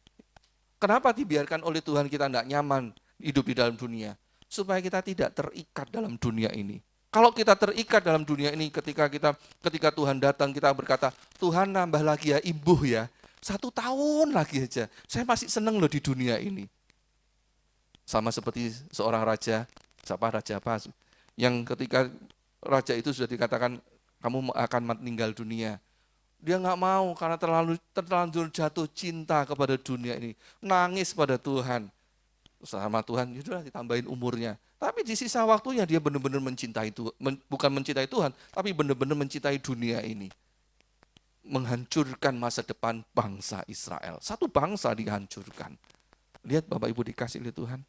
Kenapa dibiarkan oleh Tuhan kita enggak nyaman hidup di dalam dunia? Supaya kita tidak terikat dalam dunia ini. Kalau kita terikat dalam dunia ini, ketika Tuhan datang, kita berkata, Tuhan nambah lagi ya, imbuh ya. 1 tahun lagi aja. Saya masih senang loh di dunia ini. Sama seperti seorang raja, Raja apa? Yang ketika raja itu sudah dikatakan, kamu akan meninggal dunia. Dia nggak mau karena terlanjur jatuh cinta kepada dunia ini. Nangis pada Tuhan. Sama Tuhan, sudah ditambahin umurnya. Tapi di sisa waktunya dia benar-benar mencintai Tuhan. Bukan mencintai Tuhan, tapi benar-benar mencintai dunia ini. Menghancurkan masa depan bangsa Israel. Satu bangsa dihancurkan. Lihat Bapak Ibu dikasih oleh Tuhan.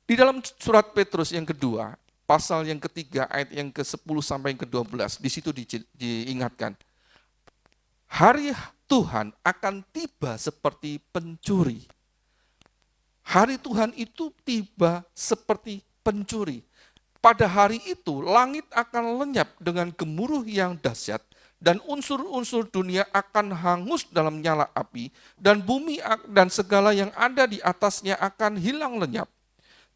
Di dalam surat Petrus yang kedua, pasal yang ketiga, ayat yang ke-10 sampai yang ke-12, di situ diingatkan. Hari Tuhan akan tiba seperti pencuri. Hari Tuhan itu tiba seperti pencuri. Pada hari itu langit akan lenyap dengan gemuruh yang dahsyat dan unsur-unsur dunia akan hangus dalam nyala api dan bumi dan segala yang ada di atasnya akan hilang lenyap.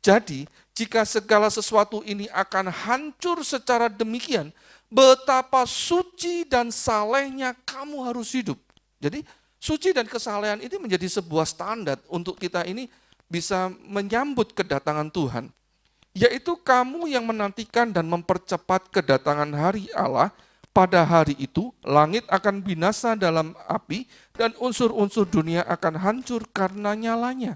Jadi jika segala sesuatu ini akan hancur secara demikian, betapa suci dan salehnya kamu harus hidup. Jadi suci dan kesalehan ini menjadi sebuah standar untuk kita ini bisa menyambut kedatangan Tuhan. Yaitu kamu yang menantikan dan mempercepat kedatangan hari Allah. Pada hari itu langit akan binasa dalam api dan unsur-unsur dunia akan hancur karena nyalanya.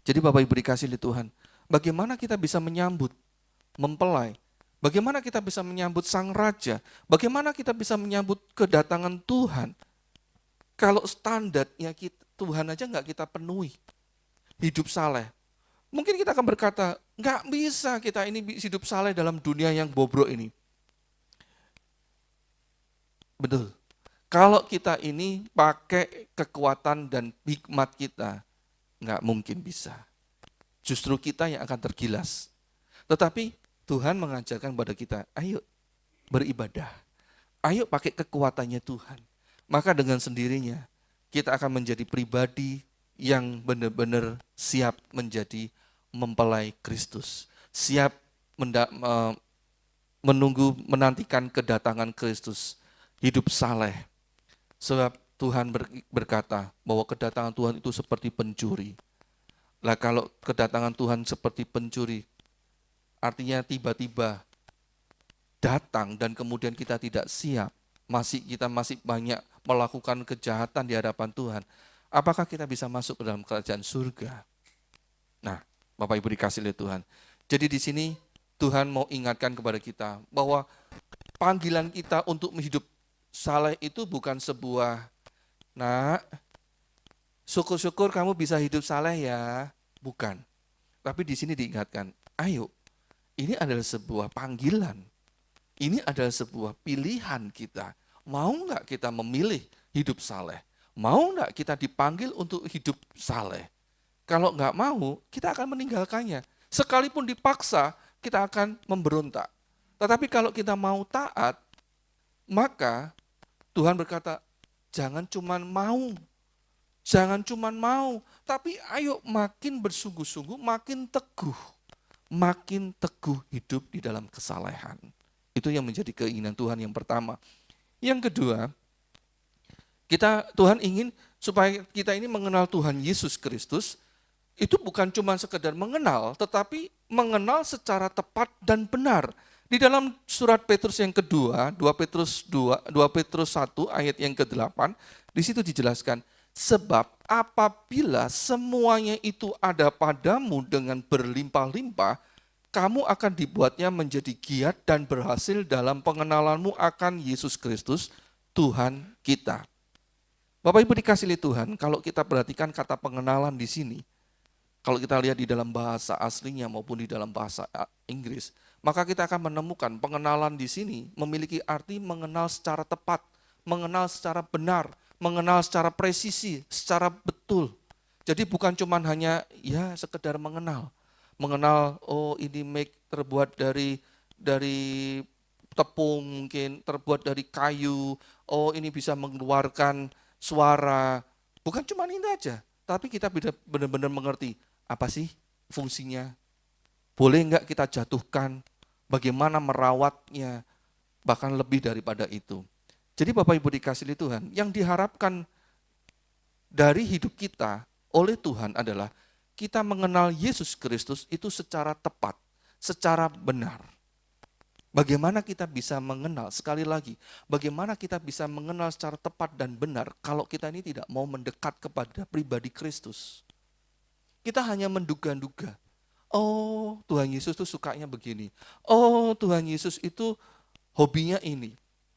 Jadi Bapak Ibu dikasih oleh Tuhan, bagaimana kita bisa menyambut, mempelai? Bagaimana kita bisa menyambut Sang Raja? Bagaimana kita bisa menyambut kedatangan Tuhan? Kalau standarnya Tuhan aja nggak kita penuhi. Hidup saleh. Mungkin kita akan berkata, nggak bisa kita ini hidup saleh dalam dunia yang bobrok ini. Betul. Kalau kita ini pakai kekuatan dan hikmat kita, nggak mungkin bisa. Justru kita yang akan tergilas. Tetapi Tuhan mengajarkan kepada kita, ayo beribadah. Ayo pakai kekuatannya Tuhan. Maka dengan sendirinya, kita akan menjadi pribadi yang benar-benar siap menjadi mempelai Kristus. Siap menantikan kedatangan Kristus. Hidup saleh. Sebab Tuhan berkata bahwa kedatangan Tuhan itu seperti pencuri. Lah kalau kedatangan Tuhan seperti pencuri, artinya tiba-tiba datang dan kemudian kita tidak siap. Kita masih banyak melakukan kejahatan di hadapan Tuhan. Apakah kita bisa masuk ke dalam kerajaan surga? Nah, Bapak Ibu dikasih oleh Tuhan. Jadi di sini Tuhan mau ingatkan kepada kita bahwa panggilan kita untuk hidup saleh itu bukan sebuah, nak, syukur-syukur kamu bisa hidup saleh ya. Bukan. Tapi di sini diingatkan, ayo, ini adalah sebuah panggilan. Ini adalah sebuah pilihan kita. Mau nggak kita memilih hidup saleh? Mau nggak kita dipanggil untuk hidup saleh? Kalau nggak mau, kita akan meninggalkannya. Sekalipun dipaksa, kita akan memberontak. Tetapi kalau kita mau taat, maka Tuhan berkata, jangan cuman mau. Jangan cuman mau, tapi ayo makin bersungguh-sungguh, makin teguh hidup di dalam kesalehan. Itu yang menjadi keinginan Tuhan yang pertama. Yang kedua, Tuhan ingin supaya kita ini mengenal Tuhan Yesus Kristus, itu bukan cuma sekedar mengenal, tetapi mengenal secara tepat dan benar. Di dalam surat Petrus yang kedua, 2 Petrus 1 ayat yang ke-8, di situ dijelaskan, sebab apabila semuanya itu ada padamu dengan berlimpah-limpah, kamu akan dibuatnya menjadi giat dan berhasil dalam pengenalanmu akan Yesus Kristus, Tuhan kita. Bapak Ibu dikasihi Tuhan, kalau kita perhatikan kata pengenalan di sini, kalau kita lihat di dalam bahasa aslinya maupun di dalam bahasa Inggris, maka kita akan menemukan pengenalan di sini memiliki arti mengenal secara tepat, mengenal secara benar, mengenal secara presisi, secara betul. Jadi bukan cuma hanya ya sekedar mengenal. Mengenal, oh ini terbuat dari tepung mungkin, terbuat dari kayu, oh ini bisa mengeluarkan suara. Bukan cuma itu aja, tapi kita benar-benar mengerti apa sih fungsinya. Boleh enggak kita jatuhkan, bagaimana merawatnya, bahkan lebih daripada itu. Jadi Bapak Ibu dikasihi Tuhan, yang diharapkan dari hidup kita oleh Tuhan adalah kita mengenal Yesus Kristus itu secara tepat, secara benar. Bagaimana kita bisa mengenal, sekali lagi, bagaimana kita bisa mengenal secara tepat dan benar kalau kita ini tidak mau mendekat kepada pribadi Kristus. Kita hanya menduga-duga, oh Tuhan Yesus itu sukanya begini, oh Tuhan Yesus itu hobinya ini.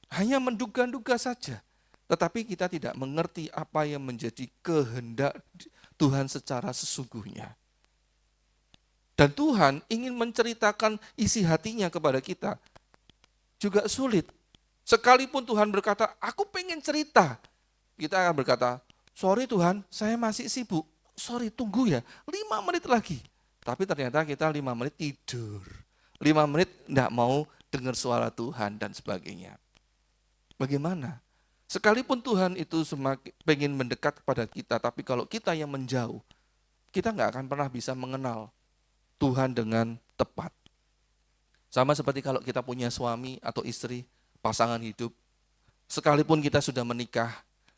Hanya menduga-duga saja, tetapi kita tidak mengerti apa yang menjadi kehendak Tuhan secara sesungguhnya. Dan Tuhan ingin menceritakan isi hatinya kepada kita. Juga sulit. Sekalipun Tuhan berkata, aku pengen cerita. Kita akan berkata, sorry Tuhan, saya masih sibuk. Sorry, tunggu ya, 5 menit lagi. Tapi ternyata kita 5 menit tidur. 5 menit enggak mau dengar suara Tuhan dan sebagainya. Bagaimana? Sekalipun Tuhan itu semakin pengen mendekat kepada kita, tapi kalau kita yang menjauh, kita nggak akan pernah bisa mengenal Tuhan dengan tepat. Sama seperti kalau kita punya suami atau istri, pasangan hidup, sekalipun kita sudah menikah,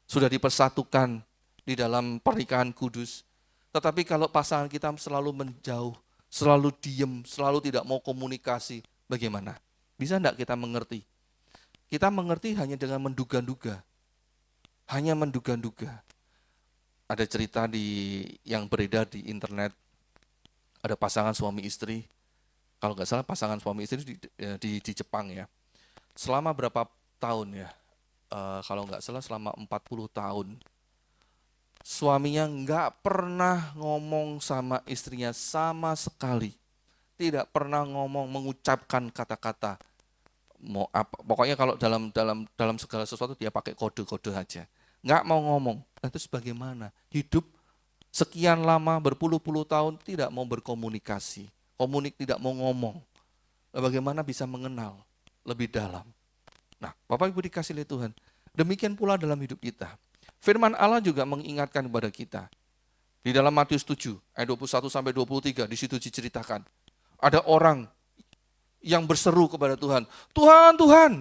sudah dipersatukan di dalam pernikahan kudus, tetapi kalau pasangan kita selalu menjauh, selalu diem, selalu tidak mau komunikasi, bagaimana? Bisa enggak kita mengerti? Kita mengerti hanya dengan menduga-duga. Hanya menduga-duga. Ada cerita yang beredar di internet, ada pasangan suami istri, kalau nggak salah pasangan suami istri di Jepang ya. Selama berapa tahun ya? Kalau nggak salah selama 40 tahun. Suaminya nggak pernah ngomong sama istrinya sama sekali. Tidak pernah mengucapkan kata-kata. Mau apa, pokoknya kalau dalam segala sesuatu dia pakai kode-kode aja, nggak mau ngomong. Nah, terus bagaimana hidup sekian lama berpuluh-puluh tahun tidak mau berkomunikasi, tidak mau ngomong, bagaimana bisa mengenal lebih dalam? Nah, Bapak Ibu dikasihi Tuhan, demikian pula dalam hidup kita. Firman Allah juga mengingatkan kepada kita di dalam Matius 7 ayat 21 sampai 23, di situ diceritakan ada orang yang berseru kepada Tuhan, Tuhan, Tuhan,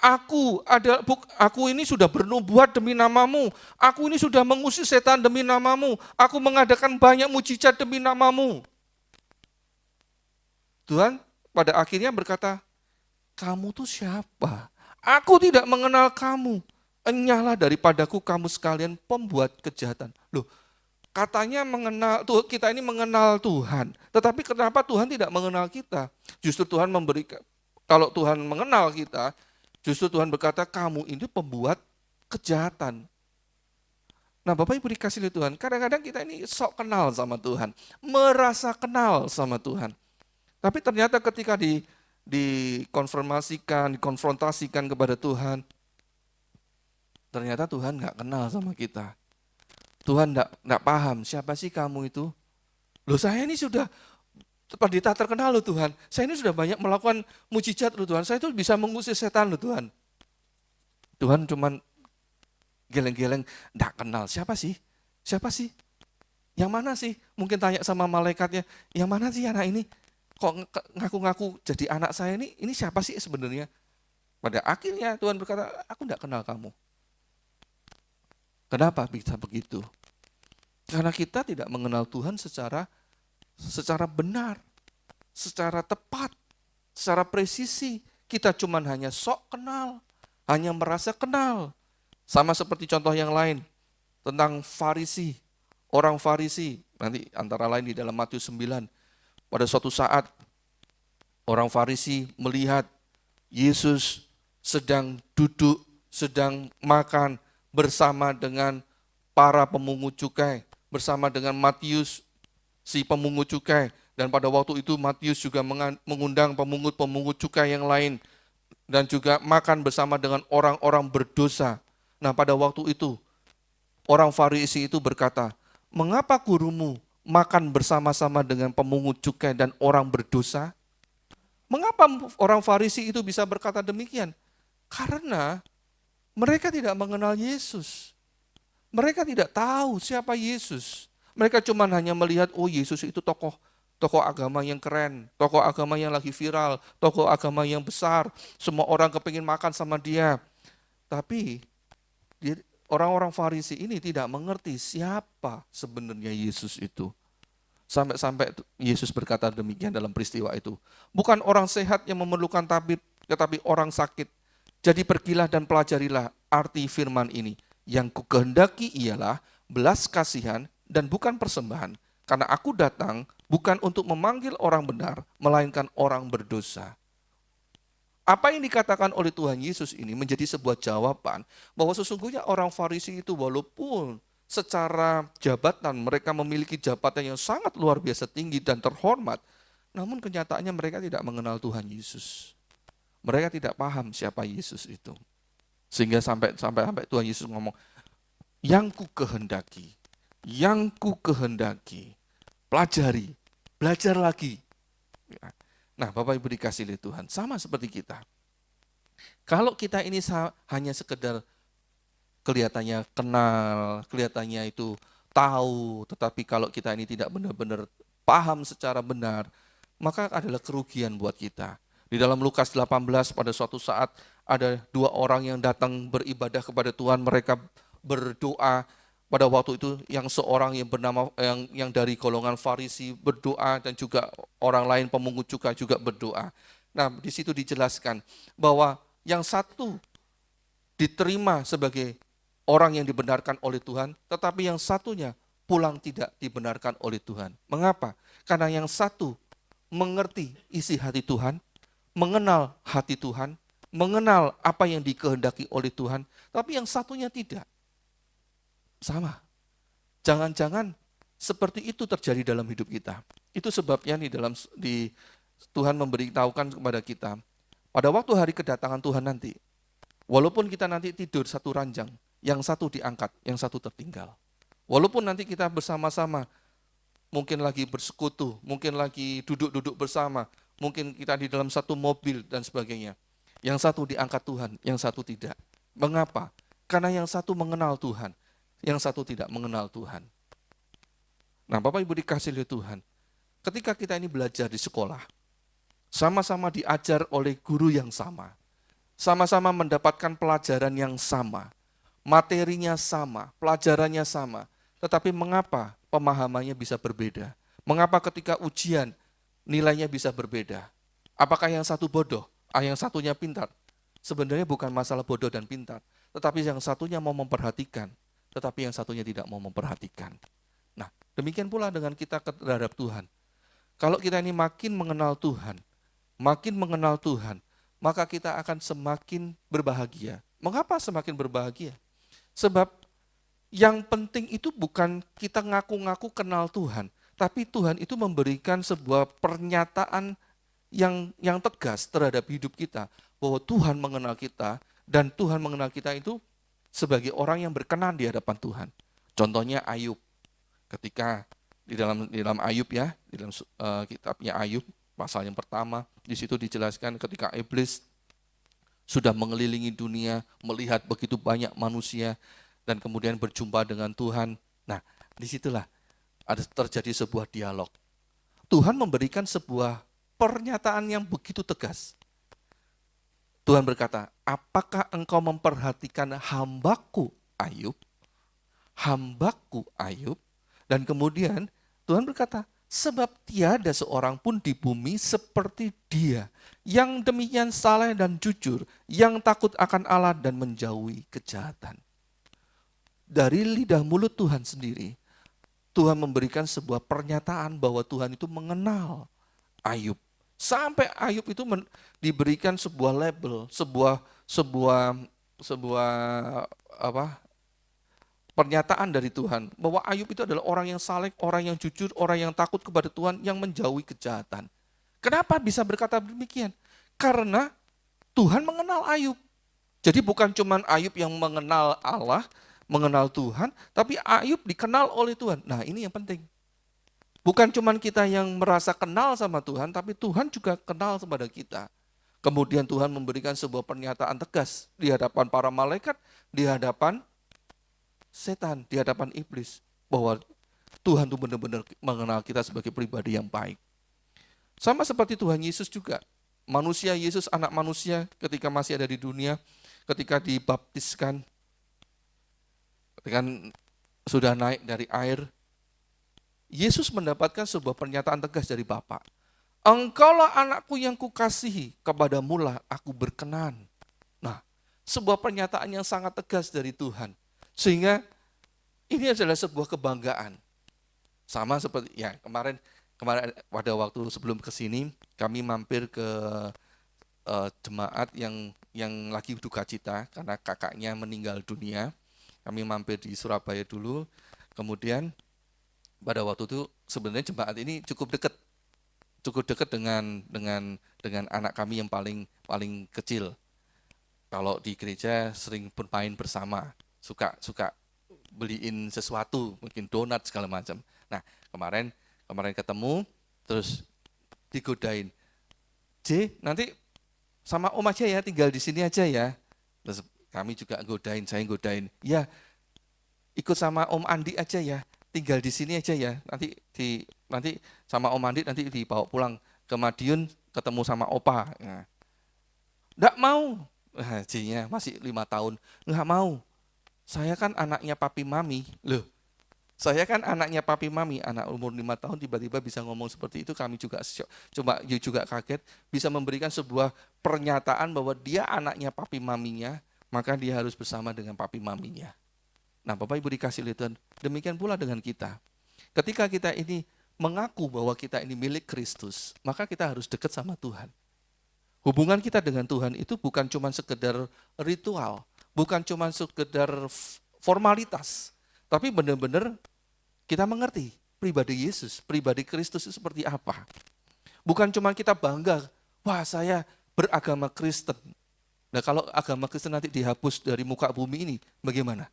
aku ini sudah bernubuat demi namamu, aku ini sudah mengusir setan demi namamu, aku mengadakan banyak mujizat demi namamu. Tuhan pada akhirnya berkata, kamu tuh siapa? Aku tidak mengenal kamu, enyahlah daripadaku kamu sekalian pembuat kejahatan. Loh, katanya kita ini mengenal Tuhan, tetapi kenapa Tuhan tidak mengenal kita? Justru Tuhan kalau Tuhan mengenal kita, justru Tuhan berkata, kamu ini pembuat kejahatan. Nah Bapak Ibu dikasih oleh Tuhan, kadang-kadang kita ini sok kenal sama Tuhan, merasa kenal sama Tuhan. Tapi ternyata ketika dikonfirmasikan, dikonfrontasikan kepada Tuhan, ternyata Tuhan nggak kenal sama kita. Tuhan nggak paham, siapa sih kamu itu? Loh saya ini sudah pendeta terkenal loh Tuhan, saya ini sudah banyak melakukan mujizat loh Tuhan, saya itu bisa mengusir setan loh Tuhan. Tuhan cuman geleng-geleng, nggak kenal, siapa sih? Siapa sih? Yang mana sih? Mungkin tanya sama malaikatnya, yang mana sih anak ini? Kok ngaku-ngaku jadi anak saya ini siapa sih sebenarnya? Pada akhirnya Tuhan berkata, aku nggak kenal kamu. Kenapa bisa begitu? Karena kita tidak mengenal Tuhan secara benar, secara tepat, secara presisi. Kita cuman hanya sok kenal, hanya merasa kenal. Sama seperti contoh yang lain tentang Farisi, orang Farisi. Nanti antara lain di dalam Matius 9. Pada suatu saat orang Farisi melihat Yesus sedang duduk, sedang makan bersama dengan para pemungut cukai, bersama dengan Matius si pemungut cukai. Dan pada waktu itu Matius juga mengundang pemungut-pemungut cukai yang lain dan juga makan bersama dengan orang-orang berdosa. Nah pada waktu itu, orang Farisi itu berkata, mengapa gurumu makan bersama-sama dengan pemungut cukai dan orang berdosa? Mengapa orang Farisi itu bisa berkata demikian? Karena mereka tidak mengenal Yesus. Mereka tidak tahu siapa Yesus. Mereka cuma hanya melihat, oh Yesus itu tokoh agama yang keren, tokoh agama yang lagi viral, tokoh agama yang besar. Semua orang kepingin makan sama dia. Tapi orang-orang Farisi ini tidak mengerti siapa sebenarnya Yesus itu. Sampai-sampai Yesus berkata demikian dalam peristiwa itu. Bukan orang sehat yang memerlukan tabib, tetapi orang sakit. Jadi pergilah dan pelajarilah arti firman ini. Yang kukehendaki ialah belas kasihan dan bukan persembahan. Karena aku datang bukan untuk memanggil orang benar, melainkan orang berdosa. Apa yang dikatakan oleh Tuhan Yesus ini menjadi sebuah jawaban bahwa sesungguhnya orang Farisi itu walaupun secara jabatan mereka memiliki jabatan yang sangat luar biasa tinggi dan terhormat, namun kenyataannya mereka tidak mengenal Tuhan Yesus. Mereka tidak paham siapa Yesus itu. Sehingga sampai Tuhan Yesus ngomong, yang ku kehendaki, pelajari, belajar lagi. Nah, Bapak Ibu dikasih oleh Tuhan, sama seperti kita. Kalau kita ini hanya sekedar kelihatannya kenal, kelihatannya itu tahu, tetapi kalau kita ini tidak benar-benar paham secara benar, maka adalah kerugian buat kita. Di dalam Lukas 18 pada suatu saat ada 2 orang yang datang beribadah kepada Tuhan, mereka berdoa. Pada waktu itu yang seorang yang bernama yang dari golongan Farisi berdoa dan juga orang lain pemungut cukai juga berdoa. Nah, di situ dijelaskan bahwa yang satu diterima sebagai orang yang dibenarkan oleh Tuhan, tetapi yang satunya pulang tidak dibenarkan oleh Tuhan. Mengapa? Karena yang satu mengerti isi hati Tuhan, mengenal hati Tuhan, mengenal apa yang dikehendaki oleh Tuhan, tapi yang satunya tidak. Sama. Jangan-jangan seperti itu terjadi dalam hidup kita. Itu sebabnya di Tuhan memberitahukan kepada kita, pada waktu hari kedatangan Tuhan nanti, walaupun kita nanti tidur satu ranjang, yang satu diangkat, yang satu tertinggal. Walaupun nanti kita bersama-sama, mungkin lagi bersekutu, mungkin lagi duduk-duduk bersama, mungkin kita di dalam satu mobil dan sebagainya. Yang satu diangkat Tuhan, yang satu tidak. Mengapa? Karena yang satu mengenal Tuhan, yang satu tidak mengenal Tuhan. Nah, Bapak Ibu dikasih oleh Tuhan, ketika kita ini belajar di sekolah, sama-sama diajar oleh guru yang sama-sama mendapatkan pelajaran yang sama, materinya sama, pelajarannya sama, tetapi mengapa pemahamannya bisa berbeda? Mengapa ketika ujian nilainya bisa berbeda? Apakah yang satu bodoh, yang satunya pintar? Sebenarnya bukan masalah bodoh dan pintar, tetapi yang satunya mau memperhatikan, tetapi yang satunya tidak mau memperhatikan. Nah, demikian pula dengan kita terhadap Tuhan. Kalau kita ini makin mengenal Tuhan, maka kita akan semakin berbahagia. Mengapa semakin berbahagia? Sebab Yang penting itu bukan kita ngaku-ngaku kenal Tuhan, tapi Tuhan itu memberikan sebuah pernyataan yang tegas terhadap hidup kita, bahwa Tuhan mengenal kita, dan Tuhan mengenal kita itu sebagai orang yang berkenan di hadapan Tuhan. Contohnya Ayub, ketika di dalam Ayub ya, di dalam kitabnya Ayub pasal yang pertama, di situ dijelaskan ketika iblis sudah mengelilingi dunia, melihat begitu banyak manusia, dan kemudian berjumpa dengan Tuhan. Nah, disitulah ada terjadi sebuah dialog. Tuhan memberikan sebuah pernyataan yang begitu tegas. Tuhan berkata, apakah engkau memperhatikan hambaku Ayub? Hambaku Ayub. Dan kemudian Tuhan berkata, sebab tiada seorang pun di bumi seperti dia, yang demikian saleh dan jujur, yang takut akan Allah dan menjauhi kejahatan. Dari lidah mulut Tuhan sendiri, Tuhan memberikan sebuah pernyataan bahwa Tuhan itu mengenal Ayub. Sampai Ayub itu diberikan sebuah label, pernyataan dari Tuhan bahwa Ayub itu adalah orang yang saleh, orang yang jujur, orang yang takut kepada Tuhan, yang menjauhi kejahatan. Kenapa bisa berkata demikian? Karena Tuhan mengenal Ayub. Jadi bukan cuma Ayub yang mengenal Allah, mengenal Tuhan, tapi Ayub dikenal oleh Tuhan. Nah, ini yang penting. Bukan cuma kita yang merasa kenal sama Tuhan, tapi Tuhan juga kenal kepada kita. Kemudian Tuhan memberikan sebuah pernyataan tegas di hadapan para malaikat, di hadapan setan, di hadapan iblis, bahwa Tuhan itu benar-benar mengenal kita sebagai pribadi yang baik. Sama seperti Tuhan Yesus juga. Manusia Yesus, anak manusia, ketika masih ada di dunia, ketika dibaptiskan, ketika sudah naik dari air, Yesus mendapatkan sebuah pernyataan tegas dari Bapa. Engkaulah anakku yang kukasihi, kepadamulah aku berkenan. Nah, sebuah pernyataan yang sangat tegas dari Tuhan. Sehingga ini adalah sebuah kebanggaan. Sama seperti ya kemarin pada waktu sebelum ke sini, kami mampir ke jemaat yang lagi duka cita karena kakaknya meninggal dunia. Kami mampir di Surabaya dulu. Kemudian pada waktu itu sebenarnya jemaat ini cukup dekat dengan anak kami yang paling kecil. Kalau di gereja sering bermain bersama, suka beliin sesuatu, mungkin donat segala macam. Nah, kemarin ketemu, terus digodain, J, nanti sama Om aja ya, tinggal di sini aja ya. Terus kami juga saya godain, ya ikut sama Om Andi aja ya, tinggal di sini aja ya. Nanti sama Om Andi nanti dibawa pulang ke Madiun, ketemu sama Opa. Nah, nggak mau, J-nya masih 5 tahun, nggak mau. Saya kan anaknya papi mami, loh. Saya kan anaknya papi mami, anak umur 5 tahun tiba-tiba bisa ngomong seperti itu, kami juga juga kaget, bisa memberikan sebuah pernyataan bahwa dia anaknya papi maminya, maka dia harus bersama dengan papi maminya. Nah, Bapak Ibu dikasih oleh Tuhan, demikian pula dengan kita. Ketika kita ini mengaku bahwa kita ini milik Kristus, maka kita harus dekat sama Tuhan. Hubungan kita dengan Tuhan itu bukan cuma sekedar ritual, bukan cuma sekedar formalitas, tapi benar-benar kita mengerti pribadi Yesus, pribadi Kristus itu seperti apa. Bukan cuma kita bangga, wah saya beragama Kristen. Nah, kalau agama Kristen nanti dihapus dari muka bumi ini, bagaimana?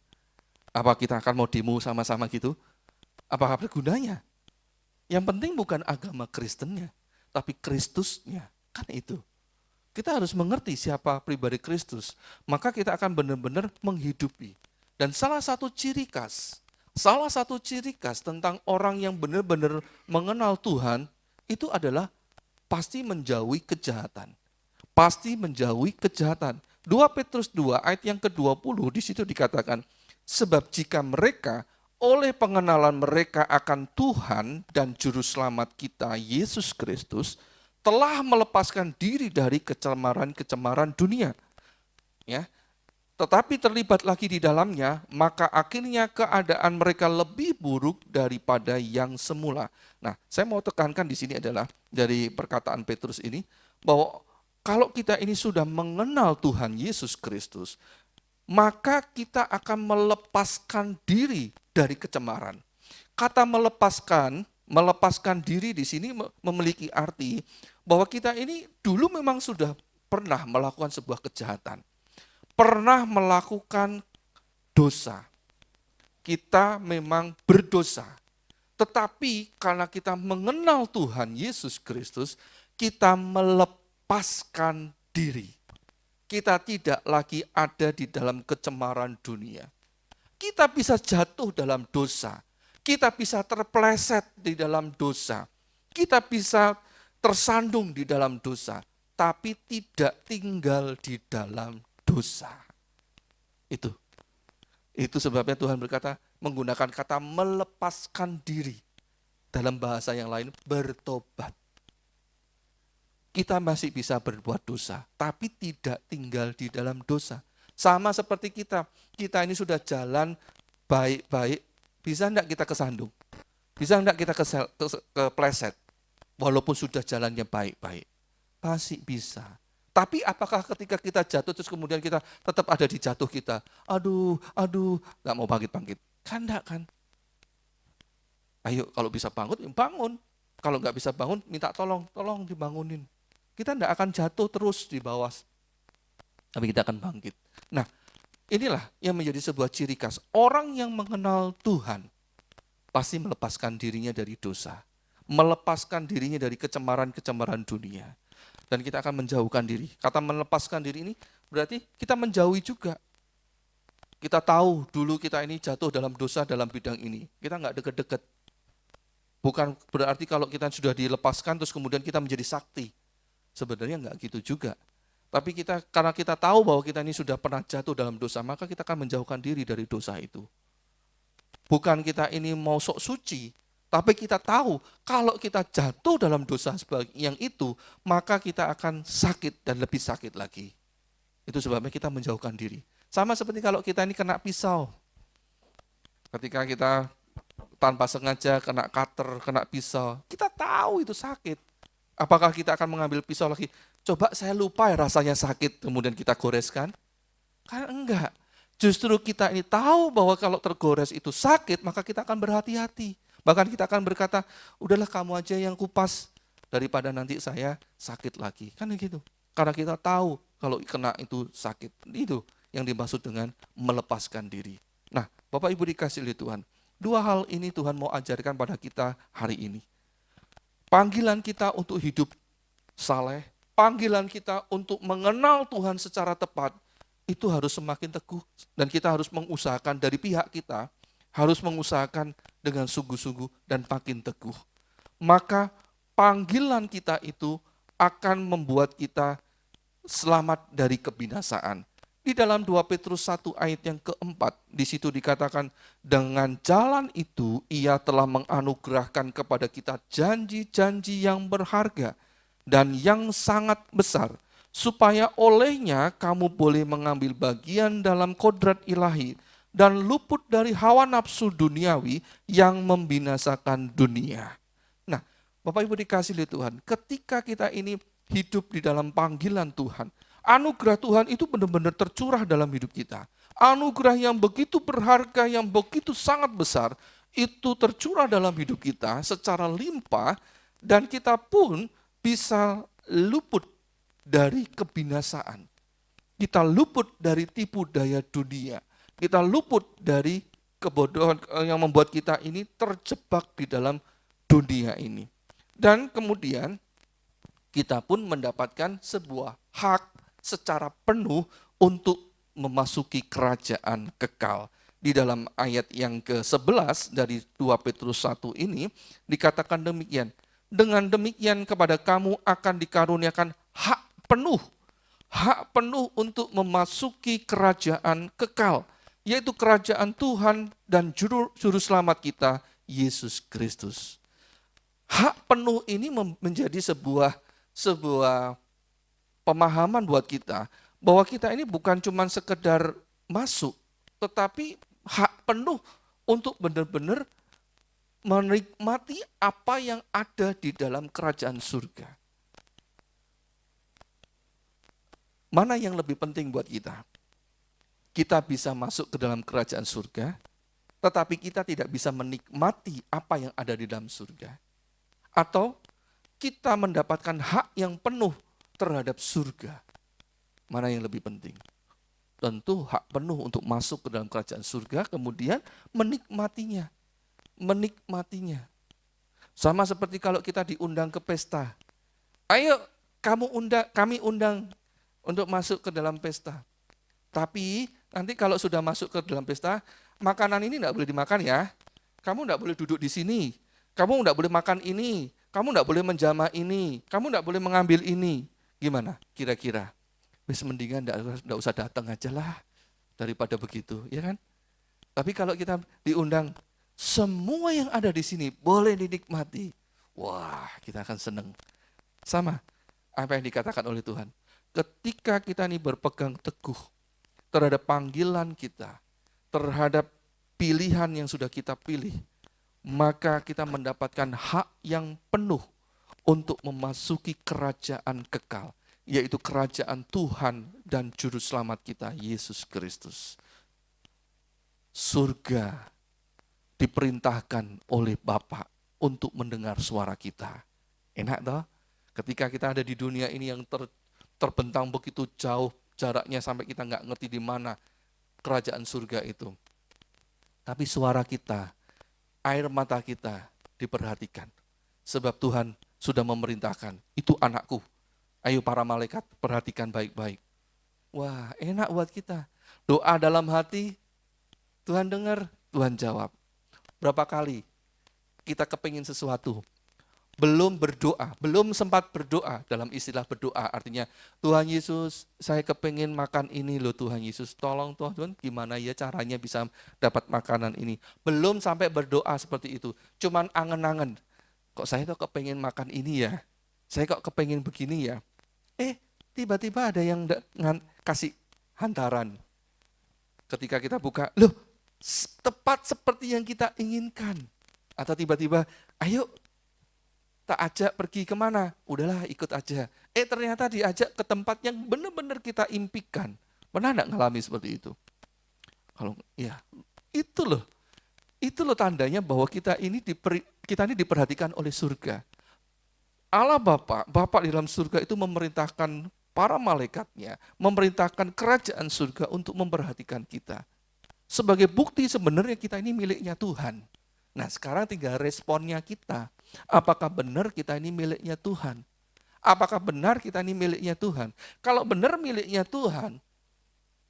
Apa kita akan mau demo sama-sama gitu? Apakah bergunanya? Yang penting bukan agama Kristennya, tapi Kristusnya. Kan itu. Kita harus mengerti siapa pribadi Kristus, maka kita akan benar-benar menghidupi. Dan salah satu ciri khas tentang orang yang benar-benar mengenal Tuhan, itu adalah pasti menjauhi kejahatan. Pasti menjauhi kejahatan. 2 Petrus 2 ayat yang ke-20 di situ dikatakan, sebab jika mereka oleh pengenalan mereka akan Tuhan dan Juru Selamat kita, Yesus Kristus, telah melepaskan diri dari kecemaran-kecemaran dunia. Ya, tetapi terlibat lagi di dalamnya, maka akhirnya keadaan mereka lebih buruk daripada yang semula. Nah, saya mau tekankan di sini adalah dari perkataan Petrus ini, bahwa kalau kita ini sudah mengenal Tuhan Yesus Kristus, maka kita akan melepaskan diri dari kecemaran. Kata melepaskan diri di sini memiliki arti bahwa kita ini dulu memang sudah pernah melakukan sebuah kejahatan, pernah melakukan dosa. Kita memang berdosa. Tetapi karena kita mengenal Tuhan Yesus Kristus, kita melepaskan diri. Kita tidak lagi ada di dalam kecemaran dunia. Kita bisa jatuh dalam dosa. Kita bisa terpleset di dalam dosa. Kita bisa tersandung di dalam dosa. Tapi tidak tinggal di dalam dosa. Itu sebabnya Tuhan berkata, menggunakan kata melepaskan diri. Dalam bahasa yang lain, bertobat. Kita masih bisa berbuat dosa, tapi tidak tinggal di dalam dosa. Sama seperti kita ini sudah jalan baik-baik, bisa enggak kita kesandung? Bisa enggak kita kepleset? Walaupun sudah jalannya baik-baik. Pasti bisa. Tapi apakah ketika kita jatuh terus kemudian kita tetap ada di jatuh kita? Aduh, enggak mau bangkit-bangkit. Kan enggak kan? Ayo kalau bisa bangun, bangun. Kalau enggak bisa bangun, minta tolong dibangunin. Kita enggak akan jatuh terus di bawah. Tapi kita akan bangkit. Nah, inilah yang menjadi sebuah ciri khas. Orang yang mengenal Tuhan pasti melepaskan dirinya dari dosa. Melepaskan dirinya dari kecemaran-kecemaran dunia. Dan kita akan menjauhkan diri. Kata melepaskan diri ini berarti kita menjauhi juga. Kita tahu dulu kita ini jatuh dalam dosa dalam bidang ini. Kita enggak deket-deket. Bukan berarti kalau kita sudah dilepaskan terus kemudian kita menjadi sakti. Sebenarnya enggak gitu juga. Tapi karena kita tahu bahwa kita ini sudah pernah jatuh dalam dosa, maka kita akan menjauhkan diri dari dosa itu. Bukan kita ini mau sok suci, tapi kita tahu kalau kita jatuh dalam dosa yang itu, maka kita akan sakit dan lebih sakit lagi. Itu sebabnya kita menjauhkan diri. Sama seperti kalau kita ini kena pisau. Ketika kita tanpa sengaja kena cutter, kena pisau, kita tahu itu sakit. Apakah kita akan mengambil pisau lagi? Coba saya lupa ya rasanya sakit, kemudian kita goreskan? Kan enggak. Justru kita ini tahu bahwa kalau tergores itu sakit, maka kita akan berhati-hati. Bahkan kita akan berkata, udahlah kamu aja yang kupas, daripada nanti saya sakit lagi. Kan begitu. Karena kita tahu kalau kena itu sakit. Itu yang dimaksud dengan melepaskan diri. Nah, Bapak Ibu dikasih oleh Tuhan, dua hal ini Tuhan mau ajarkan pada kita hari ini. Panggilan kita untuk hidup saleh, panggilan kita untuk mengenal Tuhan secara tepat, itu harus semakin teguh. Dan kita harus mengusahakan dari pihak kita, harus mengusahakan dengan sungguh-sungguh dan makin teguh. Maka panggilan kita itu akan membuat kita selamat dari kebinasaan. Di dalam 2 Petrus 1 ayat yang keempat, di situ dikatakan, dengan jalan itu ia telah menganugerahkan kepada kita janji-janji yang berharga dan yang sangat besar, supaya olehnya kamu boleh mengambil bagian dalam kodrat ilahi dan luput dari hawa nafsu duniawi yang membinasakan dunia. Nah, Bapak Ibu dikasih oleh Tuhan, ketika kita ini hidup di dalam panggilan Tuhan, anugerah Tuhan itu benar-benar tercurah dalam hidup kita. Anugerah yang begitu berharga, yang begitu sangat besar, itu tercurah dalam hidup kita secara limpah, dan kita pun bisa luput dari kebinasaan. Kita luput dari tipu daya dunia. Kita luput dari kebodohan yang membuat kita ini terjebak di dalam dunia ini. Dan kemudian kita pun mendapatkan sebuah hak secara penuh untuk memasuki kerajaan kekal. Di dalam ayat yang ke-11 dari 2 Petrus 1 ini dikatakan demikian. Dengan demikian kepada kamu akan dikaruniakan hak penuh untuk memasuki kerajaan kekal, yaitu kerajaan Tuhan dan juru selamat kita, Yesus Kristus. Hak penuh ini menjadi sebuah pemahaman buat kita, bahwa kita ini bukan cuma sekedar masuk, tetapi hak penuh untuk benar-benar menikmati apa yang ada di dalam kerajaan surga. Mana yang lebih penting buat kita? kita bisa masuk ke dalam kerajaan surga, tetapi kita tidak bisa menikmati apa yang ada di dalam surga. Atau kita mendapatkan hak yang penuh terhadap surga. Mana yang lebih penting? Tentu hak penuh untuk masuk ke dalam kerajaan surga, kemudian menikmatinya. Menikmatinya. Sama seperti kalau kita diundang ke pesta. Ayo, kami undang untuk masuk ke dalam pesta. Tapi nanti kalau sudah masuk ke dalam pesta, makanan ini enggak boleh dimakan ya. Kamu enggak boleh duduk di sini. Kamu enggak boleh makan ini. Kamu enggak boleh menjamah ini. Kamu enggak boleh mengambil ini. Gimana kira-kira? Wis mendingan enggak usah datang aja lah daripada begitu, ya kan? Tapi kalau kita diundang, semua yang ada di sini boleh dinikmati. Wah, kita akan senang. Sama apa yang dikatakan oleh Tuhan. Ketika kita ini berpegang teguh terhadap panggilan kita, terhadap pilihan yang sudah kita pilih, maka kita mendapatkan hak yang penuh untuk memasuki kerajaan kekal, yaitu kerajaan Tuhan dan Juru Selamat kita, Yesus Kristus. Surga diperintahkan oleh Bapa untuk mendengar suara kita. Enak toh? Ketika kita ada di dunia ini yang terbentang begitu jauh jaraknya sampai kita nggak ngerti di mana kerajaan surga itu. Tapi suara kita, air mata kita diperhatikan. Sebab Tuhan sudah memerintahkan, itu anakku. Ayo para malaikat perhatikan baik-baik. Wah, enak buat kita. Doa dalam hati, Tuhan dengar, Tuhan jawab. Berapa kali kita kepingin sesuatu, belum berdoa, belum sempat berdoa, dalam istilah berdoa artinya, Tuhan Yesus, saya kepingin makan ini loh Tuhan Yesus, tolong Tuhan, gimana ya caranya bisa dapat makanan ini. Belum sampai berdoa seperti itu, cuman angen-angen, kok saya kok kepingin makan ini ya, saya kok kepingin begini ya. Tiba-tiba ada yang kasih hantaran. Ketika kita buka, loh tepat seperti yang kita inginkan. Atau tiba-tiba, ayo tak ajak pergi kemana? Udahlah ikut aja. Ternyata diajak ke tempat yang benar-benar kita impikan. Pernah enggak ngalami seperti itu? Kalau ya, itu loh tandanya bahwa kita ini diperhatikan oleh surga. Allah Bapa di dalam surga itu memerintahkan para malaikatnya, memerintahkan kerajaan surga untuk memperhatikan kita. Sebagai bukti sebenarnya kita ini miliknya Tuhan. Nah sekarang tinggal responnya kita. Apakah benar kita ini miliknya Tuhan? Apakah benar kita ini miliknya Tuhan? Kalau benar miliknya Tuhan,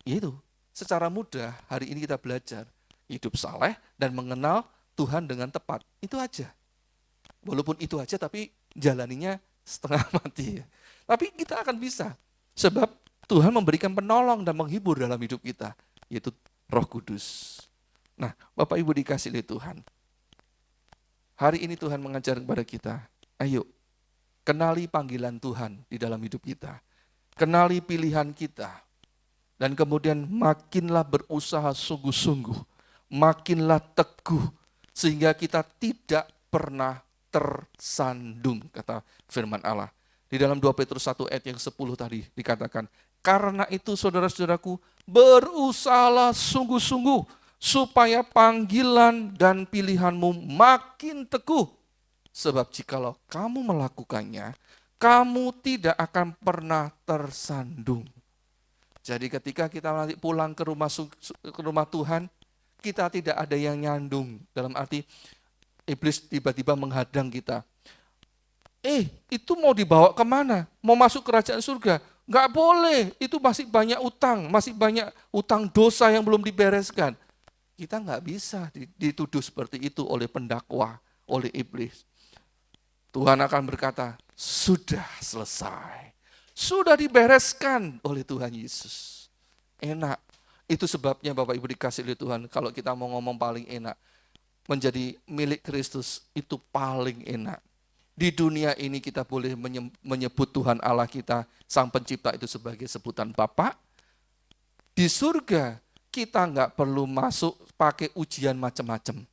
itu secara mudah hari ini kita belajar hidup saleh dan mengenal Tuhan dengan tepat. Itu aja. Walaupun itu aja tapi jalaninya setengah mati. Tapi kita akan bisa. Sebab Tuhan memberikan penolong dan menghibur dalam hidup kita. Yaitu Roh Kudus. Nah, Bapak Ibu dikasih oleh Tuhan. Hari ini Tuhan mengajar kepada kita, ayo kenali panggilan Tuhan di dalam hidup kita. Kenali pilihan kita. Dan kemudian makinlah berusaha sungguh-sungguh. Makinlah teguh. Sehingga kita tidak pernah tersandung, kata firman Allah. Di dalam 2 Petrus 1 ayat yang 10 tadi dikatakan, karena itu saudara-saudaraku, berusahalah sungguh-sungguh supaya panggilan dan pilihanmu makin teguh. Sebab jikalau kamu melakukannya, kamu tidak akan pernah tersandung. Jadi ketika kita nanti pulang ke rumah Tuhan, kita tidak ada yang nyandung. Dalam arti iblis tiba-tiba menghadang kita. Itu mau dibawa kemana? Mau masuk kerajaan surga? Nggak boleh, itu masih banyak utang, masih banyak utang dosa yang belum dibereskan. Kita nggak bisa dituduh seperti itu oleh pendakwa, oleh iblis. Tuhan akan berkata, sudah selesai. Sudah dibereskan oleh Tuhan Yesus. Enak. Itu sebabnya Bapak Ibu dikasih oleh Tuhan, kalau kita mau ngomong paling enak, menjadi milik Kristus itu paling enak. Di dunia ini kita boleh menyebut Tuhan Allah kita, Sang Pencipta itu sebagai sebutan Bapa. Di surga kita nggak perlu masuk pakai ujian macam-macam.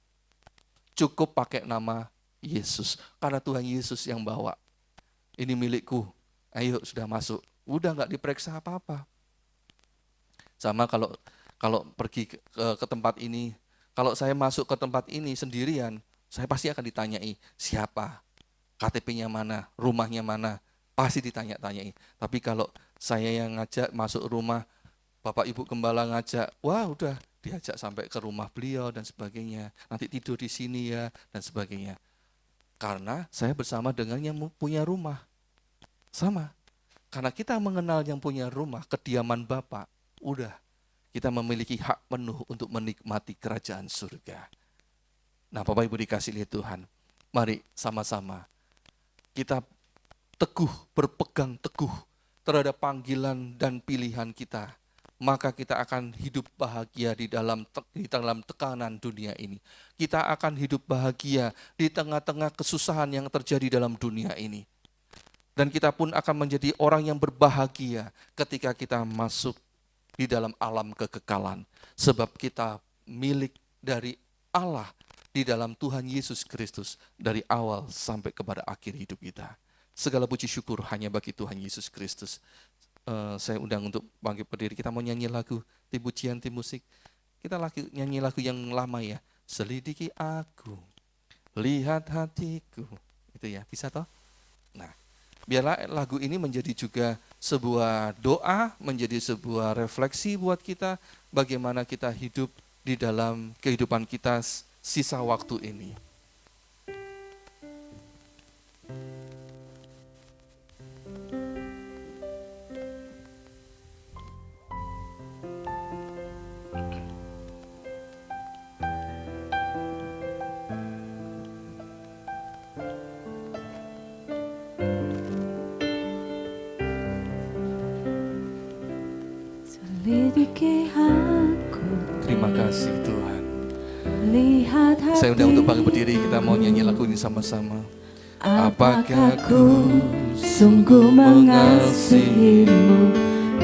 Cukup pakai nama Yesus. Karena Tuhan Yesus yang bawa. Ini milikku, ayo sudah masuk. Udah nggak diperiksa apa-apa. Sama kalau Kalau pergi ke tempat ini, kalau saya masuk ke tempat ini sendirian, saya pasti akan ditanyai siapa, KTP-nya mana, rumahnya mana, pasti ditanya-tanyai. Tapi kalau saya yang ngajak masuk rumah, Bapak Ibu Gembala ngajak, wah udah diajak sampai ke rumah beliau dan sebagainya. Nanti tidur di sini ya dan sebagainya. Karena saya bersama dengan yang punya rumah. Sama. Karena kita mengenal yang punya rumah, kediaman Bapa, udah kita memiliki hak penuh untuk menikmati kerajaan surga. Nah, Bapak Ibu dikasihi Tuhan, mari sama-sama kita teguh, berpegang teguh terhadap panggilan dan pilihan kita. Maka kita akan hidup bahagia di dalam tekanan dunia ini. Kita akan hidup bahagia di tengah-tengah kesusahan yang terjadi dalam dunia ini. Dan kita pun akan menjadi orang yang berbahagia ketika kita masuk di dalam alam kekekalan. Sebab kita milik dari Allah di dalam Tuhan Yesus Kristus dari awal sampai kepada akhir hidup kita. Segala puji syukur hanya bagi Tuhan Yesus Kristus. Saya undang untuk bangkit berdiri. Kita mau nyanyi lagu tim pujian, tim musik. Kita nyanyi lagu yang lama ya. Selidiki aku, lihat hatiku. Itu ya, bisa toh? Nah, biarlah lagu ini menjadi juga sebuah doa, menjadi sebuah refleksi buat kita bagaimana kita hidup di dalam kehidupan kita sisa waktu ini. Selidiki aku, Terima kasih Tuhan. lihat hati. Saya undang untuk bangkit berdiri, kita mau nyanyi lagu ini sama-sama. Apakah ku sungguh mengasihimu,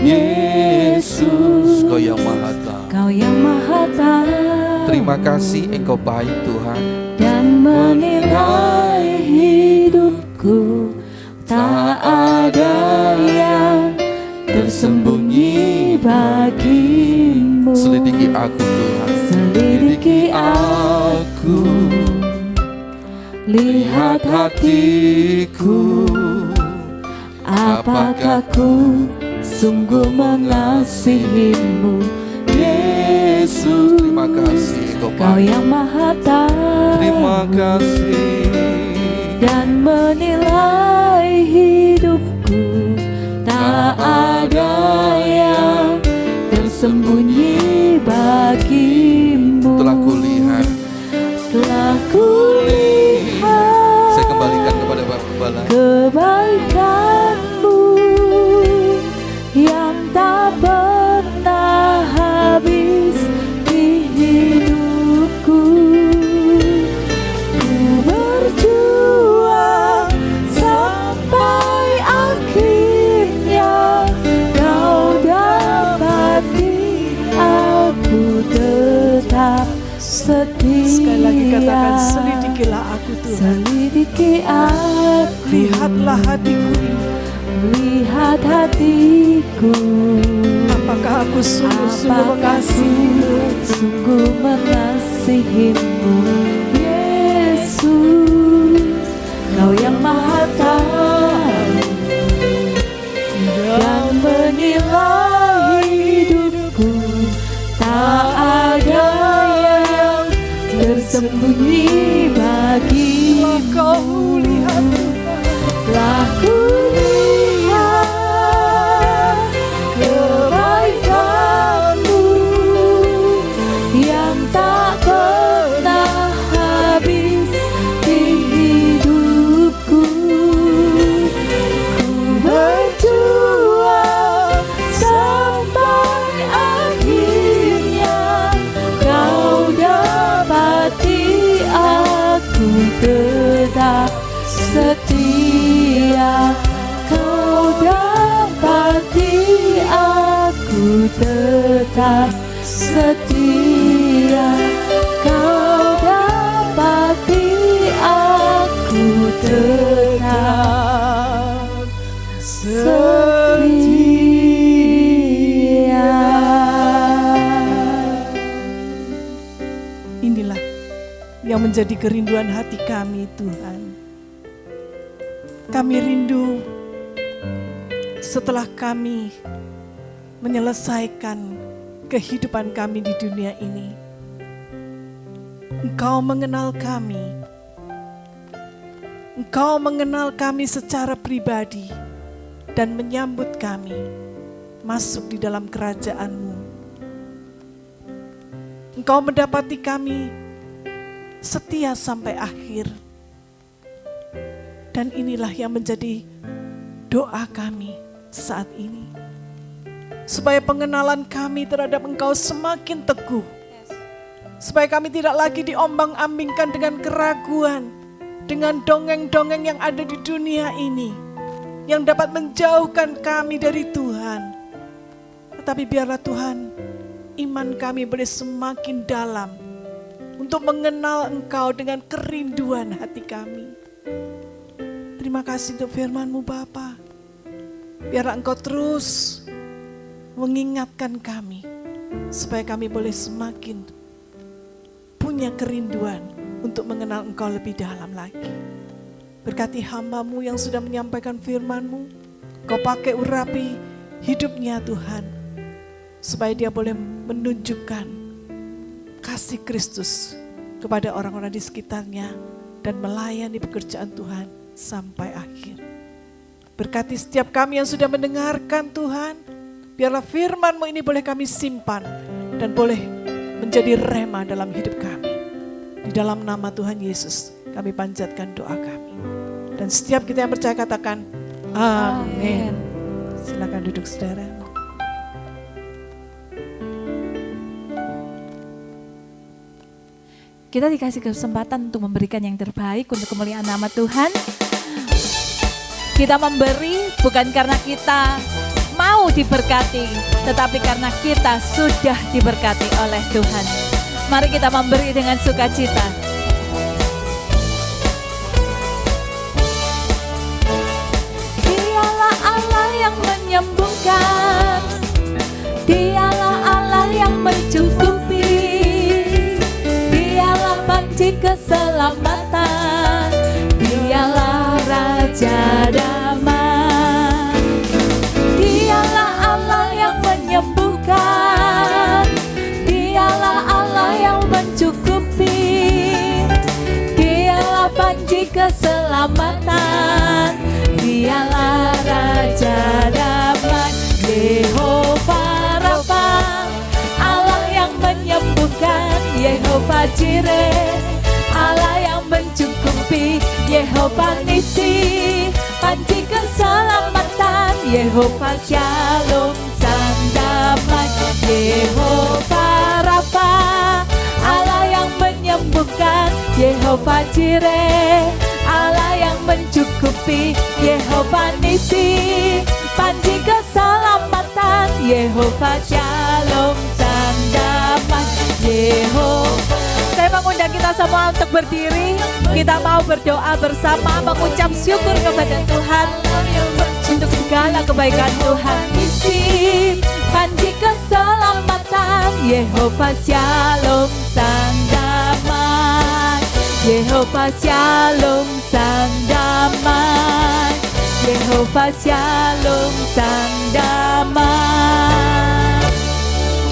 Yesus, Kau yang Maha Tahu. Kau yang Maha Tahu. Terima kasih Engkau baik Tuhan. Dan menilai hidupku, tak ada yang tersembunyi bagimu. Selidiki aku Tuhan. Selidiki aku, lihat hatiku. Apakah ku sungguh mengasihimu, Yesus? Terima kasih Engkau Kau baik. yang Maha Tahu. Terima kasih. Dan menilai hidupku, tak ada yang tersembunyi bagimu. Telah kulihat. Telah kulihat Saya kembalikan kepada Bapak Gembala. kebaikanmu yang tak pernah habis di hidupku. Ku berjuang sampai akhirnya kau dapati aku tetap setia. Sekali lagi katakan, selidikilah aku Tuhan. Selidiki aku, Lihatlah hatiku ini. lihat hatiku. Apakah aku sungguh-sungguh Apakah mengasihimu? sungguh mengasihimu, Yesus? Kau yang Maha Tahu dan menilai hidupku, tak ada yang tersembunyi bagimu. Kau lihat Telah kulihat kebaikanmu yang tak pernah habis di hidupku. Ku berjuang sampai akhirnya kau dapati aku tetap setia. Kau dapati aku tetap setia. Kau dapati aku tetap setia. yang menjadi kerinduan hati kami, Tuhan. Kami rindu setelah kami menyelesaikan kehidupan kami di dunia ini, Engkau mengenal kami. Engkau mengenal kami secara pribadi dan menyambut kami masuk di dalam kerajaan-Mu. Engkau mendapati kami setia sampai akhir. Dan inilah yang menjadi doa kami saat ini. Supaya pengenalan kami terhadap Engkau semakin teguh. Supaya kami tidak lagi diombang-ambingkan dengan keraguan, dengan dongeng-dongeng yang ada di dunia ini, yang dapat menjauhkan kami dari Tuhan. Tetapi biarlah Tuhan, iman kami boleh semakin dalam untuk mengenal Engkau dengan kerinduan hati kami. Terima kasih untuk firman-Mu Bapa. Biarlah Engkau terus mengingatkan kami, supaya kami boleh semakin punya kerinduan untuk mengenal Engkau lebih dalam lagi. Berkati hamba-Mu yang sudah menyampaikan firman-Mu, Kau pakai urapi hidupnya Tuhan, supaya dia boleh menunjukkan kasih Kristus kepada orang-orang di sekitarnya dan melayani pekerjaan Tuhan sampai akhir. Berkati setiap kami yang sudah mendengarkan Tuhan, biarlah firman-Mu ini boleh kami simpan dan boleh menjadi rema dalam hidup kami. Di dalam nama Tuhan Yesus kami panjatkan doa kami. Dan setiap kita yang percaya katakan amin. Silakan duduk saudara. Kita dikasih kesempatan untuk memberikan yang terbaik untuk kemuliaan nama Tuhan. Kita memberi bukan karena kita mau diberkati, tetapi karena kita sudah diberkati oleh Tuhan. Mari kita memberi dengan sukacita. Dialah Allah yang menyembuhkan, Dialah Allah yang mencukupi, Dialah panci keselamatan, Dialah Raja damai. Dialah Allah yang menyembuhkan, Dialah Allah yang mencukupi, Dialah panci keselamatan, Dialah Raja damai. Yehova Rafa, Allah yang menyembuhkan, Yehova Jireh, Allah yang mencukupi, Yehova Nisi, panci keselamatan, Yehova Shalom sang damai. Yehova Rafa, Allah yang menyembuhkan, Yehova Jireh, Allah yang mencukupi, Yehova Nisi, panci keselamatan, Yehova Shalom sang damai. Yehova. Saya mengundang kita semua untuk berdiri. Kita mau berdoa bersama, mengucap syukur kepada Tuhan untuk segala kebaikan Tuhan. Isi panci keselamatan, Yehova Shalom sang damai. Yehova Shalom sang damai, Yehova Shalom sang damai.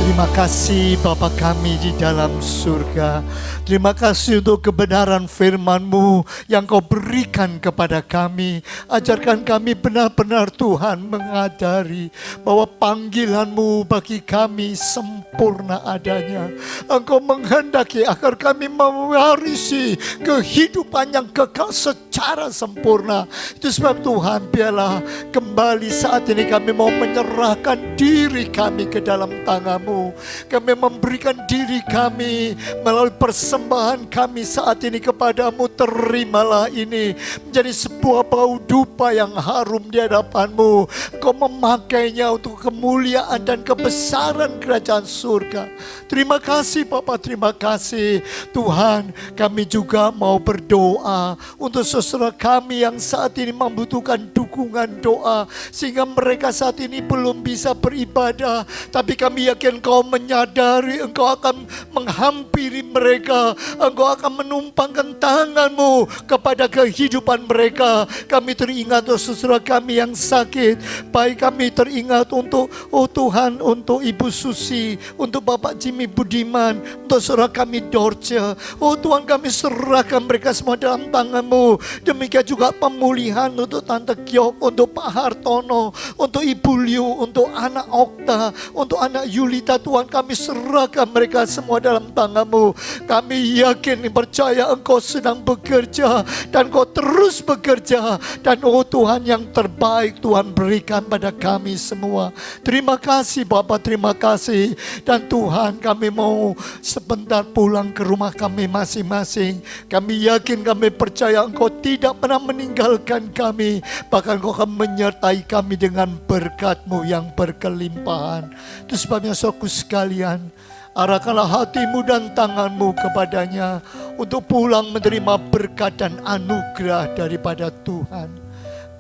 Terima kasih Bapa kami di dalam surga. Terima kasih untuk kebenaran firman-Mu yang Kau berikan kepada kami. Ajarkan kami benar-benar Tuhan mengadari bahwa panggilan-Mu bagi kami sempurna adanya. Engkau menghendaki agar kami mewarisi kehidupan yang kekal secara sempurna. Itu sebab Tuhan, biarlah kembali saat ini kami mau menyerahkan diri kami ke dalam tangan-Mu. Kami memberikan diri kami melalui persembahan kami saat ini kepadamu. Terimalah ini menjadi sebuah bau dupa yang harum di hadapan-Mu. Kau memakainya untuk kemuliaan dan kebesaran kerajaan surga. Terima kasih Bapa, terima kasih Tuhan. Kami juga mau berdoa untuk saudara kami yang saat ini membutuhkan dukungan doa, sehingga mereka saat ini belum bisa beribadah, tapi kami yakin Engkau menyadari, Engkau akan menghampiri mereka mereka. Engkau akan menumpangkan tangan-Mu kepada kehidupan mereka. Kami teringat untuk saudara kami yang sakit. Baik, kami teringat untuk, oh Tuhan, untuk Ibu Susi, untuk Bapak Jimmy Budiman, untuk saudara kami Dorce. Oh Tuhan, kami serahkan mereka semua dalam tangan-Mu. Demikian juga pemulihan untuk Tante Kyok, untuk Pak Hartono, untuk Ibu Liu, untuk anak Okta, untuk anak Yulita. Tuhan, kami serahkan mereka semua dalam tangan-Mu. Kami yakin, percaya Engkau sedang bekerja dan Engkau terus bekerja. Dan oh Tuhan, yang terbaik Tuhan berikan pada kami semua. Terima kasih Bapa, terima kasih. Dan Tuhan, kami mau sebentar pulang ke rumah kami masing-masing. Kami yakin, kami percaya Engkau tidak pernah meninggalkan kami. Bahkan Engkau akan menyertai kami dengan berkat-Mu yang berkelimpahan. Itu sebabnya saudaraku sekalian, arahkanlah hatimu dan tanganmu kepadanya untuk pulang menerima berkat dan anugerah daripada Tuhan.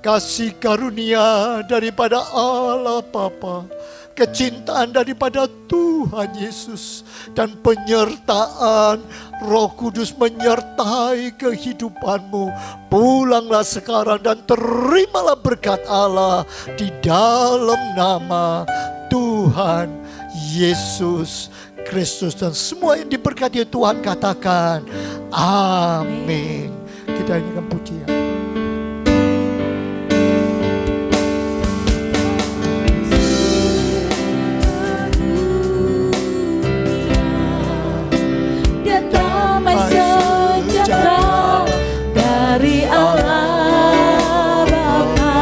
Kasih karunia daripada Allah Bapa, kecintaan daripada Tuhan Yesus, dan penyertaan Roh Kudus menyertai kehidupanmu. Pulanglah sekarang dan terimalah berkat Allah di dalam nama Tuhan Yesus Kristus. Dan semua yang diberkati Tuhan katakan amin. Kita nyanyikan pujian. Dan damai sejahtera dari Allah Bapa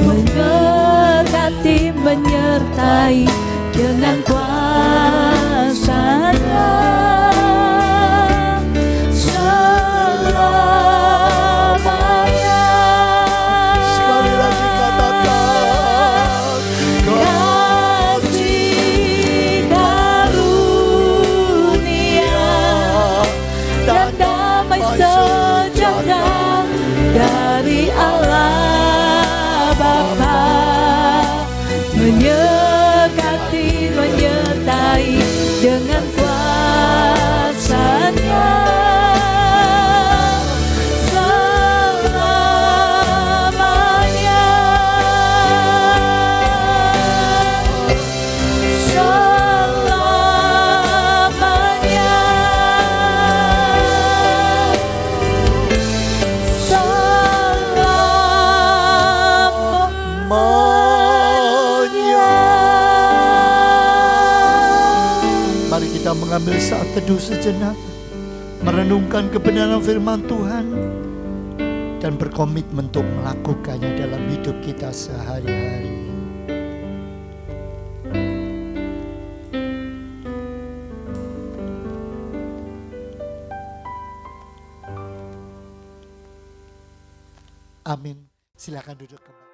memberkati, menyertai dengan kuasa-Nya selamanya. Sekali lagi katakan Kasih karunia dan damai sejahtera dari Allah Bapa menyertai dengan kuasa-Nya selamanya. Selamanya. Mari kita mengambil saat teduh sejenak, merenungkan kebenaran firman Tuhan, dan berkomitmen untuk melakukannya dalam hidup kita sehari-hari. Amin. Silakan duduk kembali.